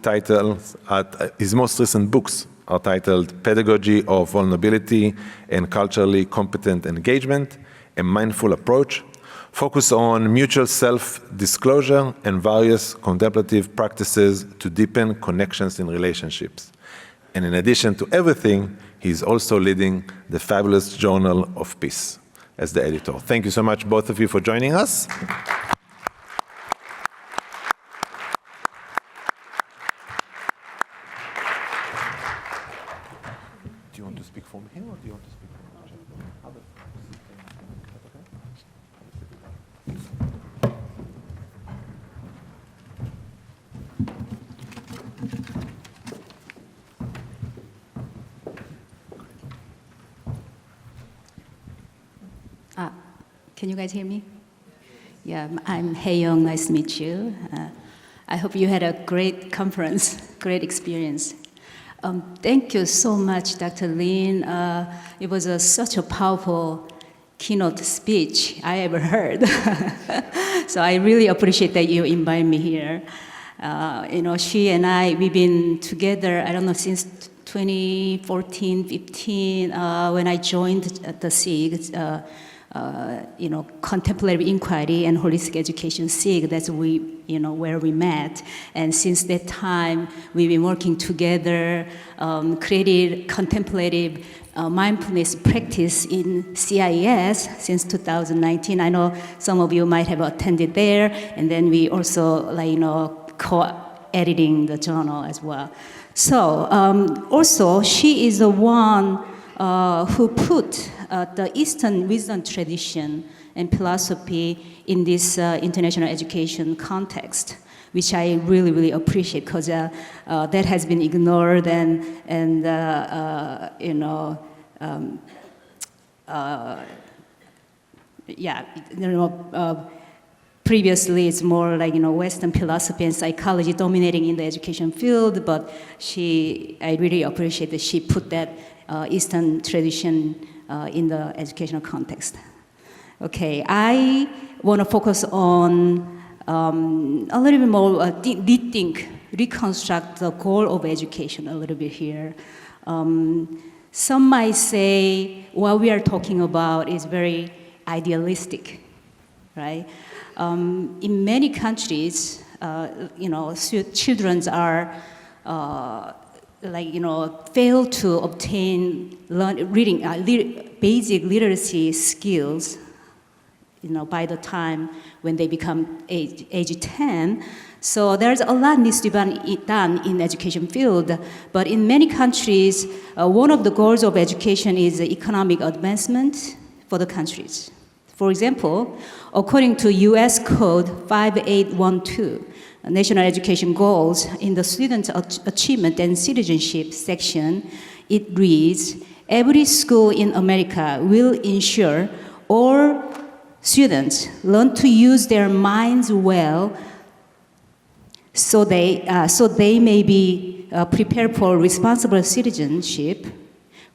are titled Pedagogy of Vulnerability and Culturally Competent Engagement, a Mindful Approach, focus on mutual self-disclosure and various contemplative practices to deepen connections in relationships. And in addition to everything, he's also leading the fabulous Journal of Peace as the editor. Thank you so much, both of you, for joining us. Do you want to speak from here, or do you want to speak from the chair? Can you guys hear me? Yeah, I'm Hyeyoung. Nice to meet you. I hope you had a great conference, great experience. Thank you so much, Dr. Lin. It was such a powerful keynote speech I ever heard. So I really appreciate that you invite me here. She and I, we've been together, I don't know, since 2014, 15, when I joined the SIG, contemplative inquiry and holistic education SIG. That's where we met. And since that time, we've been working together, created contemplative mindfulness practice in CIES since 2019. I know some of you might have attended there, and then we also, co-editing the journal as well. So also, she is the one who put the Eastern wisdom tradition and philosophy in this international education context, which I really, really appreciate, because that has been ignored previously it's more like Western philosophy and psychology dominating in the education field, but I really appreciate that she put that Eastern tradition in the educational context. Okay, I want to focus on a little bit more rethink, reconstruct the goal of education a little bit here. Some might say what we are talking about is very idealistic, right? In many countries, children are fail to obtain basic literacy skills, by the time when they become age 10. So there's a lot needs to be done in the education field. But in many countries, one of the goals of education is economic advancement for the countries. For example, according to U.S. Code 5812, National Education Goals, in the Student Achievement and Citizenship section, it reads, every school in America will ensure all students learn to use their minds well so they may be prepared for responsible citizenship,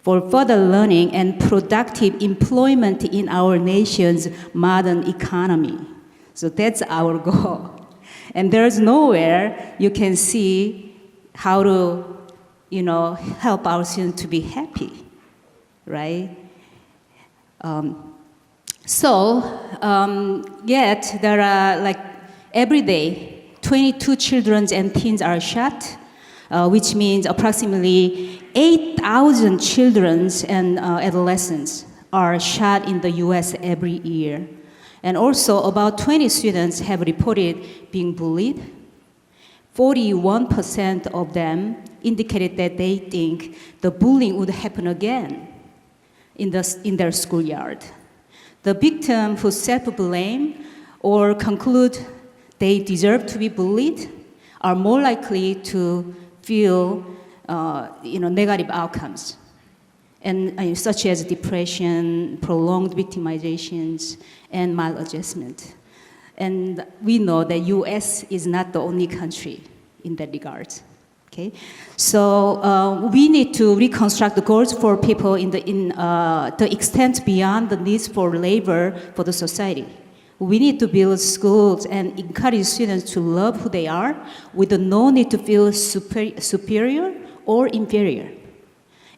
for further learning and productive employment in our nation's modern economy. So that's our goal. And there's nowhere you can see how to, help our students to be happy, right? Yet there are every day, 22 children and teens are shot, which means approximately 8,000 children and adolescents are shot in the US every year. And also about 20 students have reported being bullied. 41% of them indicated that they think the bullying would happen again in their schoolyard. The victim who self-blame or conclude they deserve to be bullied are more likely to feel negative outcomes, and such as depression, prolonged victimizations, and maladjustment. And we know that U.S. is not the only country in that regard. Okay, so we need to reconstruct the goals for people in the extent beyond the needs for labor for the society. We need to build schools and encourage students to love who they are with no need to feel superior or inferior,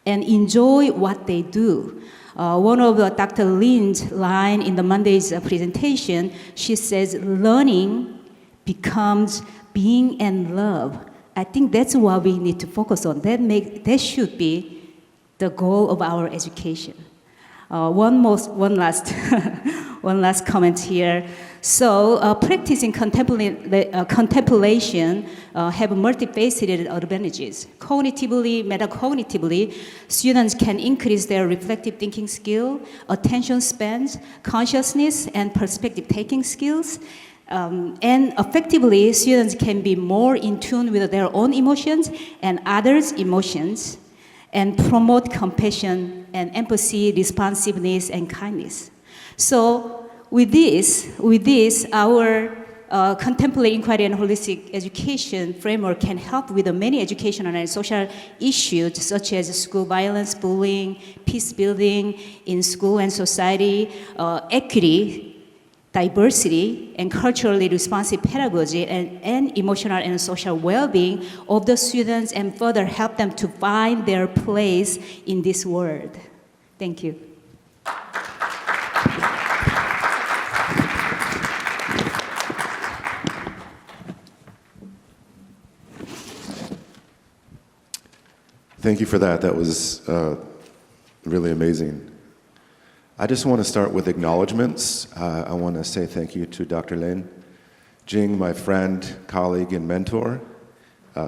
and enjoy what they do. One of Dr. Lin's line in the Monday's presentation, she says, learning becomes being and love. I think that's what we need to focus on. That should be the goal of our education. One last comment here. So practicing contemplation have multifaceted advantages. Cognitively, metacognitively, students can increase their reflective thinking skill, attention spans, consciousness, and perspective-taking skills. And effectively, students can be more in tune with their own emotions and others' emotions, and promote compassion and empathy, responsiveness, and kindness. So with this, our contemplative inquiry and holistic education framework can help with the many educational and social issues such as school violence, bullying, peace building in school and society, equity, diversity, and culturally responsive pedagogy, and emotional and social well-being of the students, and further help them to find their place in this world. Thank you. Thank you for that. That was really amazing. I just want to start with acknowledgments. I want to say thank you to Dr. Lin. Jing, my friend, colleague, and mentor.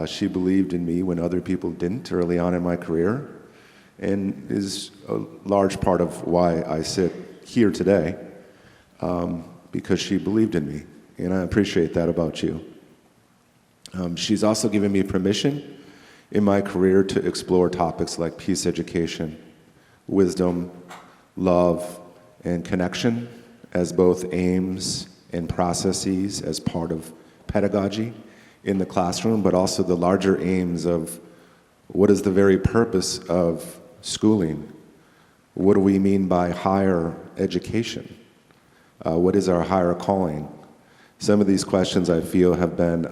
She believed in me when other people didn't early on in my career, and is a large part of why I sit here today, because she believed in me, and I appreciate that about you. She's also given me permission in my career to explore topics like peace education, wisdom, love, and connection as both aims and processes as part of pedagogy in the classroom, but also the larger aims of what is the very purpose of schooling? What do we mean by higher education? What is our higher calling? Some of these questions I feel have been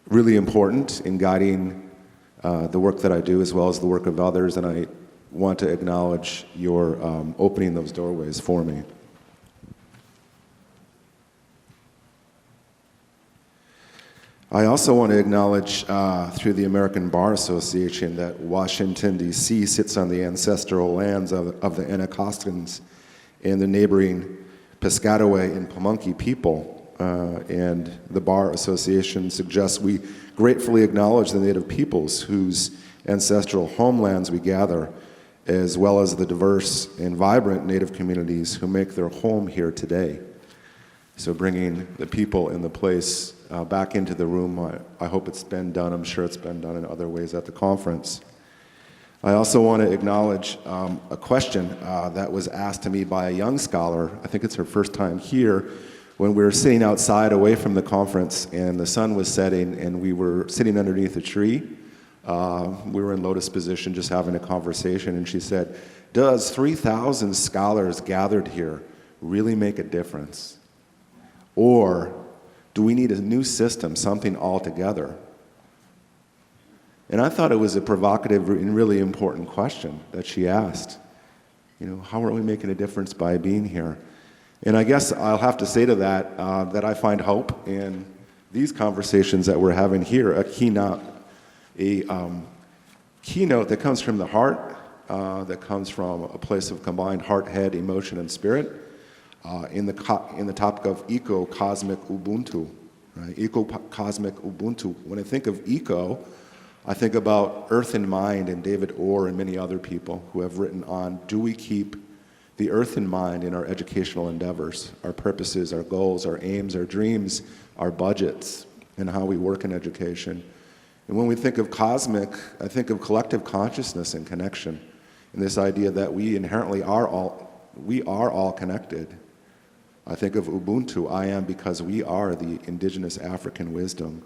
really important in guiding the work that I do as well as the work of others, and I want to acknowledge your opening those doorways for me. I also want to acknowledge through the American Bar Association that Washington, D.C. sits on the ancestral lands of the Anacostans and the neighboring Piscataway and Pamunkey people. And the Bar Association suggests we gratefully acknowledge the Native peoples whose ancestral homelands we gather, as well as the diverse and vibrant Native communities who make their home here today. So bringing the people and the place back into the room, I hope it's been done. I'm sure it's been done in other ways at the conference. I also want to acknowledge a question that was asked to me by a young scholar. I think it's her first time here, when we were sitting outside away from the conference and the sun was setting and we were sitting underneath a tree. We were in lotus position just having a conversation, and she said, does 3,000 scholars gathered here really make a difference? Or do we need a new system, something altogether? And I thought it was a provocative and really important question that she asked. You know, how are we making a difference by being here? And I guess I'll have to say to that, that I find hope in these conversations that we're having here, a keynote that comes from the heart, that comes from a place of combined heart, head, emotion, and spirit, in the topic of eco-cosmic Ubuntu, right? Eco-cosmic Ubuntu. When I think of eco, I think about Earth in Mind and David Orr and many other people who have written on, do we keep the earth in mind in our educational endeavors, our purposes, our goals, our aims, our dreams, our budgets, and how we work in education. And when we think of cosmic, I think of collective consciousness and connection, and this idea that we inherently are all connected. I think of Ubuntu, I am because we are the indigenous African wisdom.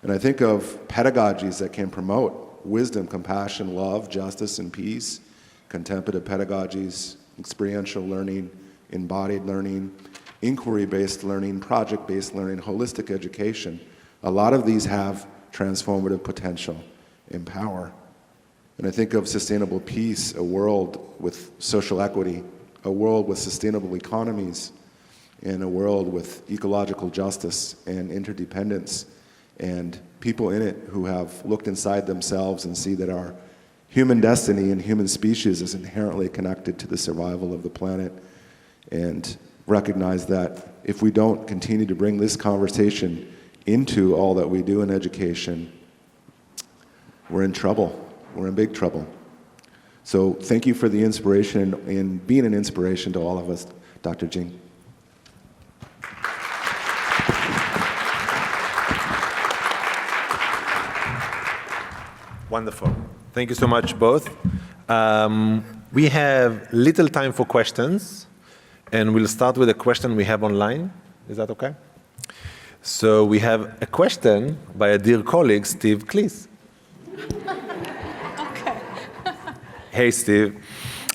And I think of pedagogies that can promote wisdom, compassion, love, justice, and peace, contemplative pedagogies, experiential learning, embodied learning, inquiry-based learning, project-based learning, holistic education. A lot of these have transformative potential and power. And I think of sustainable peace, a world with social equity, a world with sustainable economies, and a world with ecological justice and interdependence, and people in it who have looked inside themselves and see that our human destiny and human species is inherently connected to the survival of the planet, and recognize that if we don't continue to bring this conversation into all that we do in education, we're in trouble. We're in big trouble. So thank you for the inspiration and being an inspiration to all of us, Dr. Jing. Wonderful. Thank you so much, both. We have little time for questions, and we'll start with a question we have online. Is that okay? So we have a question by a dear colleague, Steve Cleese. Okay. Hey, Steve.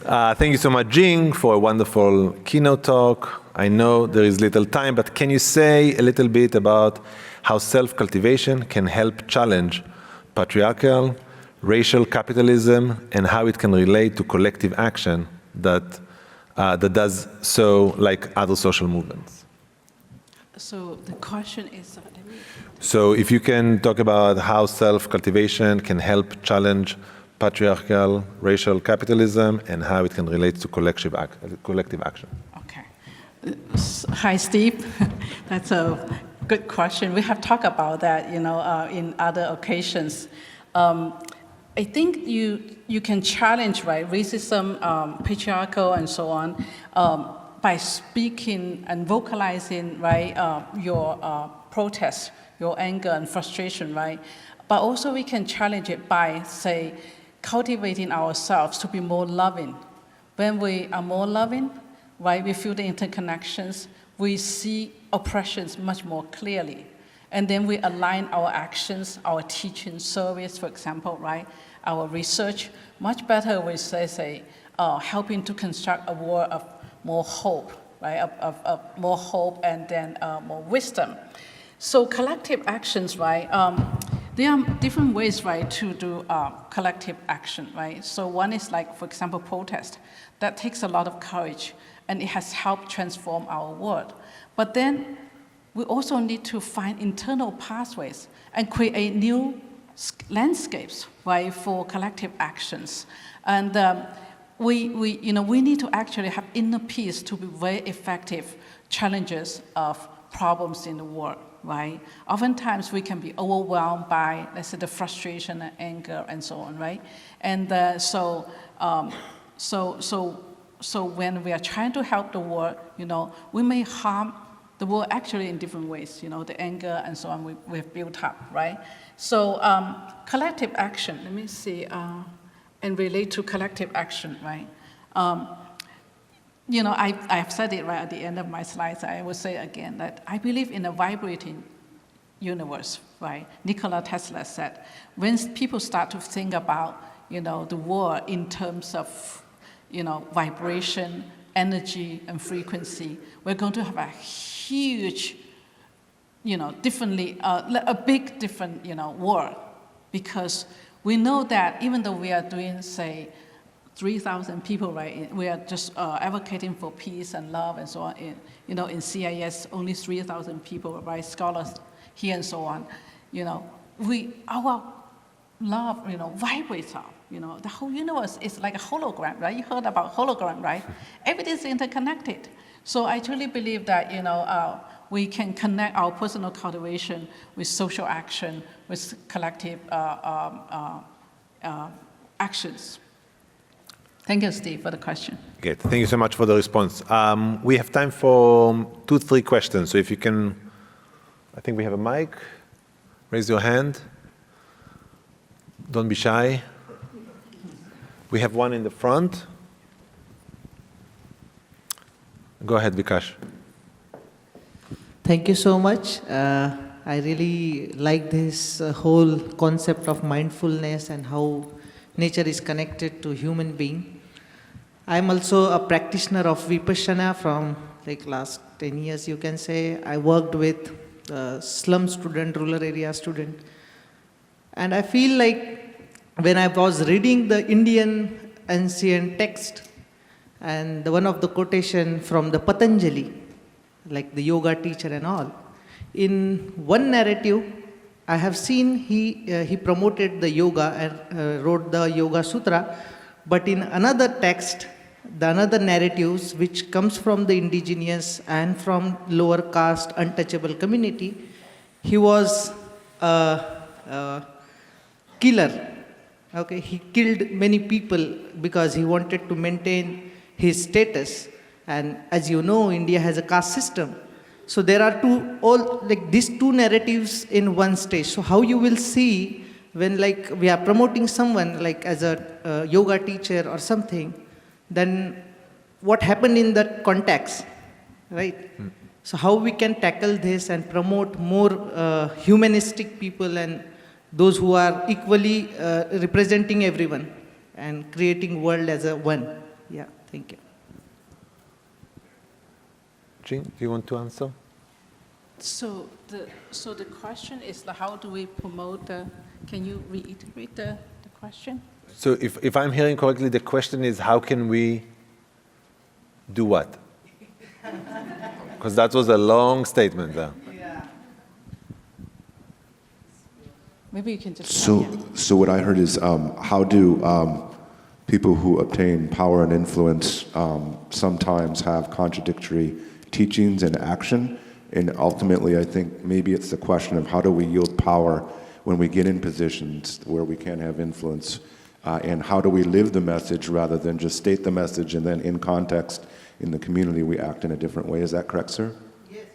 Thank you so much, Jing, for a wonderful keynote talk. I know there is little time, but can you say a little bit about how self-cultivation can help challenge patriarchal, racial capitalism, and how it can relate to collective action that does so like other social movements? So the question is, so if you can talk about how self-cultivation can help challenge patriarchal, racial capitalism, and how it can relate to collective action. Okay. Hi, Steve. That's a good question. We have talked about that, in other occasions. I think you can challenge, right, racism, patriarchal, and so on, by speaking and vocalizing, right, your protest, your anger and frustration, right? But also we can challenge it by, say, cultivating ourselves to be more loving. When we are more loving, right, we feel the interconnections, we see oppressions much more clearly. And then we align our actions, our teaching service, for example, right, our research, much better with, say, helping to construct a world of more hope, right, of more hope and then more wisdom. So collective actions, right, there are different ways, right, to do collective action, right? So one is like, for example, protest. That takes a lot of courage, and it has helped transform our world. But then we also need to find internal pathways and create new landscapes, right, for collective actions. And we need to actually have inner peace to be very effective challenges of problems in the world, right? Oftentimes we can be overwhelmed by, let's say, the frustration and anger and so on, right? And so when we are trying to help the world, we may harm the world actually in different ways, the anger and so on we've built up, right? So collective action, let me see, and relate to collective action, right? You know, I've said it right at the end of my slides. I will say again that I believe in a vibrating universe, right? Nikola Tesla said, when people start to think about, you know, the world in terms of, you know, vibration, energy, and frequency, we're going to have a huge, you know, a big different, you know, world. Because we know that even though we are doing, say, 3,000 people, right? We are just advocating for peace and love and so on. You know, in CIES, only 3,000 people, right? Scholars here and so on. You know, our love, you know, vibrates up. You know, the whole universe is like a hologram, right? You heard about hologram, right? Everything's interconnected. So I truly believe that, you know, we can connect our personal cultivation with social action, with collective actions. Thank you, Steve, for the question. Okay, thank you so much for the response. We have time for 2-3 questions. So if you can, I think we have a mic. Raise your hand. Don't be shy. We have one in the front. Go ahead, Vikash. Thank you so much. I really like this whole concept of mindfulness and how nature is connected to human being. I'm also a practitioner of Vipassana from like last 10 years, you can say. I worked with slum student, rural area student. And I feel like when I was reading the Indian ancient text and one of the quotation from the Patanjali, like the yoga teacher and all, in one narrative, I have seen he promoted the yoga and wrote the Yoga Sutra, but in another text, the another narratives which comes from the indigenous and from lower caste untouchable community, he was a killer. Okay, he killed many people because he wanted to maintain his status. And as you know, India has a caste system. So there are these two narratives in one stage. So how you will see when like we are promoting someone like as a yoga teacher or something, then what happened in that context, right? So how we can tackle this and promote more humanistic people and those who are equally representing everyone and creating world as a one. Yeah, thank you. Jing, do you want to answer? So the question is how do we promote can you reiterate the question? So if I'm hearing correctly, the question is how can we do what? Because that was a long statement there. Yeah. Maybe you can just... So what I heard is how do people who obtain power and influence sometimes have contradictory teachings and action, and ultimately I think maybe it's the question of how do we yield power when we get in positions where we can have influence, and how do we live the message rather than just state the message and then in context in the community we act in a different way. Is that correct, sir? Yes.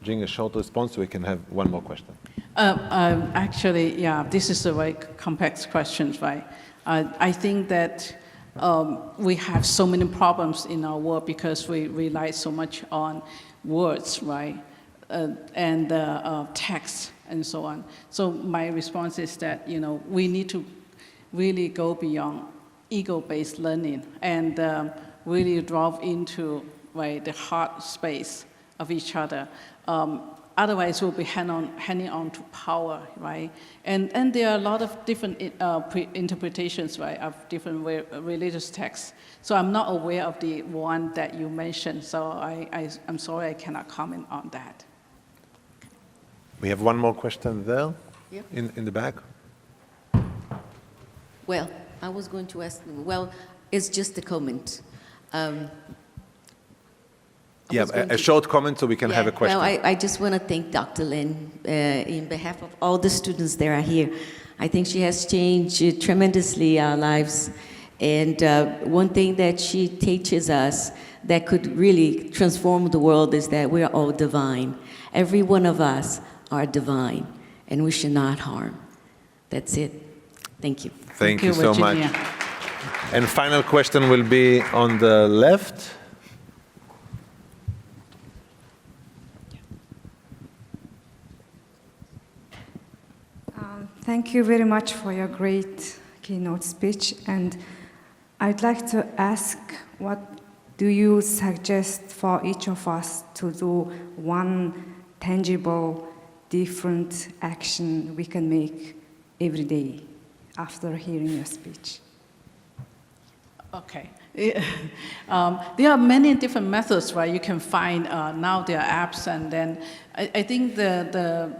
Jing, a short response so we can have one more question. Actually, yeah, this is a very complex question, right? I think that we have so many problems in our world because we rely so much on words, right? And text and so on. So my response is that, you know, we need to really go beyond ego-based learning and really delve into, right, the heart space of each other. Otherwise, we'll be hanging on to power, right? And there are a lot of different interpretations, right, of different religious texts. So I'm not aware of the one that you mentioned. So I'm sorry I cannot comment on that. We have one more question there, Yep. in the back. Well, I was going to ask, well, it's just a comment. A short comment so we can have a question. Well, I just want to thank Dr. Lin in behalf of all the students that are here. I think she has changed tremendously our lives. And one thing that she teaches us that could really transform the world is that we're all divine. Every one of us are divine, and we should not harm. That's it. Thank you. Thank you so much. Virginia. And final question will be on the left. Thank you very much for your great keynote speech. And I'd like to ask, what do you suggest for each of us to do one tangible, different action we can make every day after hearing your speech? Okay. There are many different methods, right? You can find now there are apps, and then I think the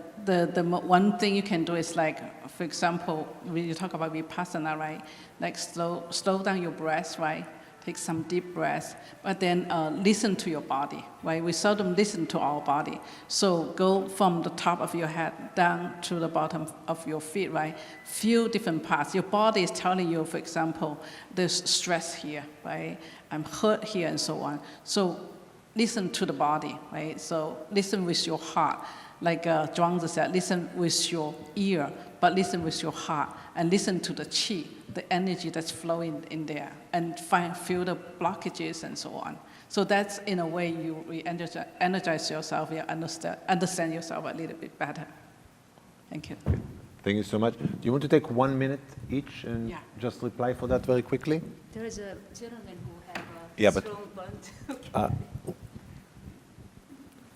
one thing you can do is like, for example, when you talk about vipassana, right? Like slow down your breath, right? Take some deep breaths, but then listen to your body, right? We seldom listen to our body. So go from the top of your head down to the bottom of your feet, right? Feel different parts. Your body is telling you, for example, there's stress here, right? I'm hurt here, and so on. So listen to the body, right? So listen with your heart. Like Zhuangzi said, listen with your ear, but listen with your heart, and listen to the qi, the energy that's flowing in there, and feel the blockages and so on. So that's, in a way, you energize yourself, you understand yourself a little bit better. Thank you. Thank you so much. Do you want to take 1 minute each and just reply for that very quickly? There is a gentleman who has a strong bond.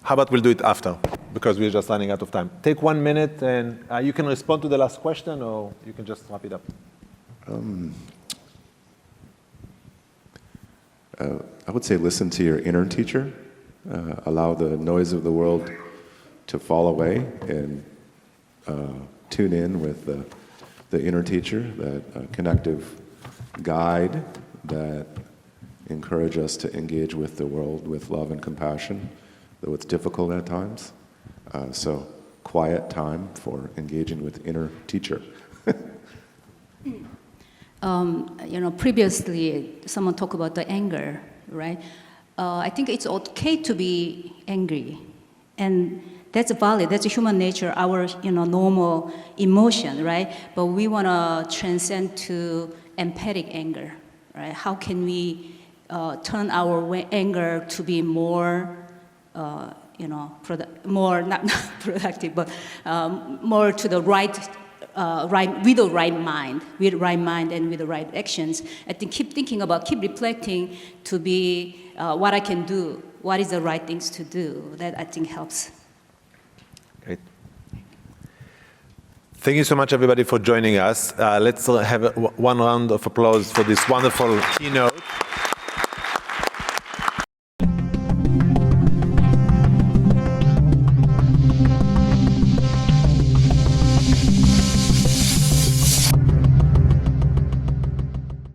How about we'll do it after, because we're just running out of time. Take 1 minute, and you can respond to the last question, or you can just wrap it up. I would say listen to your inner teacher. Allow the noise of the world to fall away, and tune in with the inner teacher, that connective guide that encourage us to engage with the world with love and compassion, though it's difficult at times. So quiet time for engaging with inner teacher. Previously, someone talked about the anger, right? I think it's okay to be angry, and that's valid. That's human nature, our normal emotion, right? But we want to transcend to empathic anger, right? How can we turn our anger to be more, more not productive, but more to the right, with the right mind, and with the right actions. I think keep reflecting to be what I can do, what is the right things to do. That I think helps. Great. Thank you so much, everybody, for joining us. Let's have one round of applause for this wonderful keynote.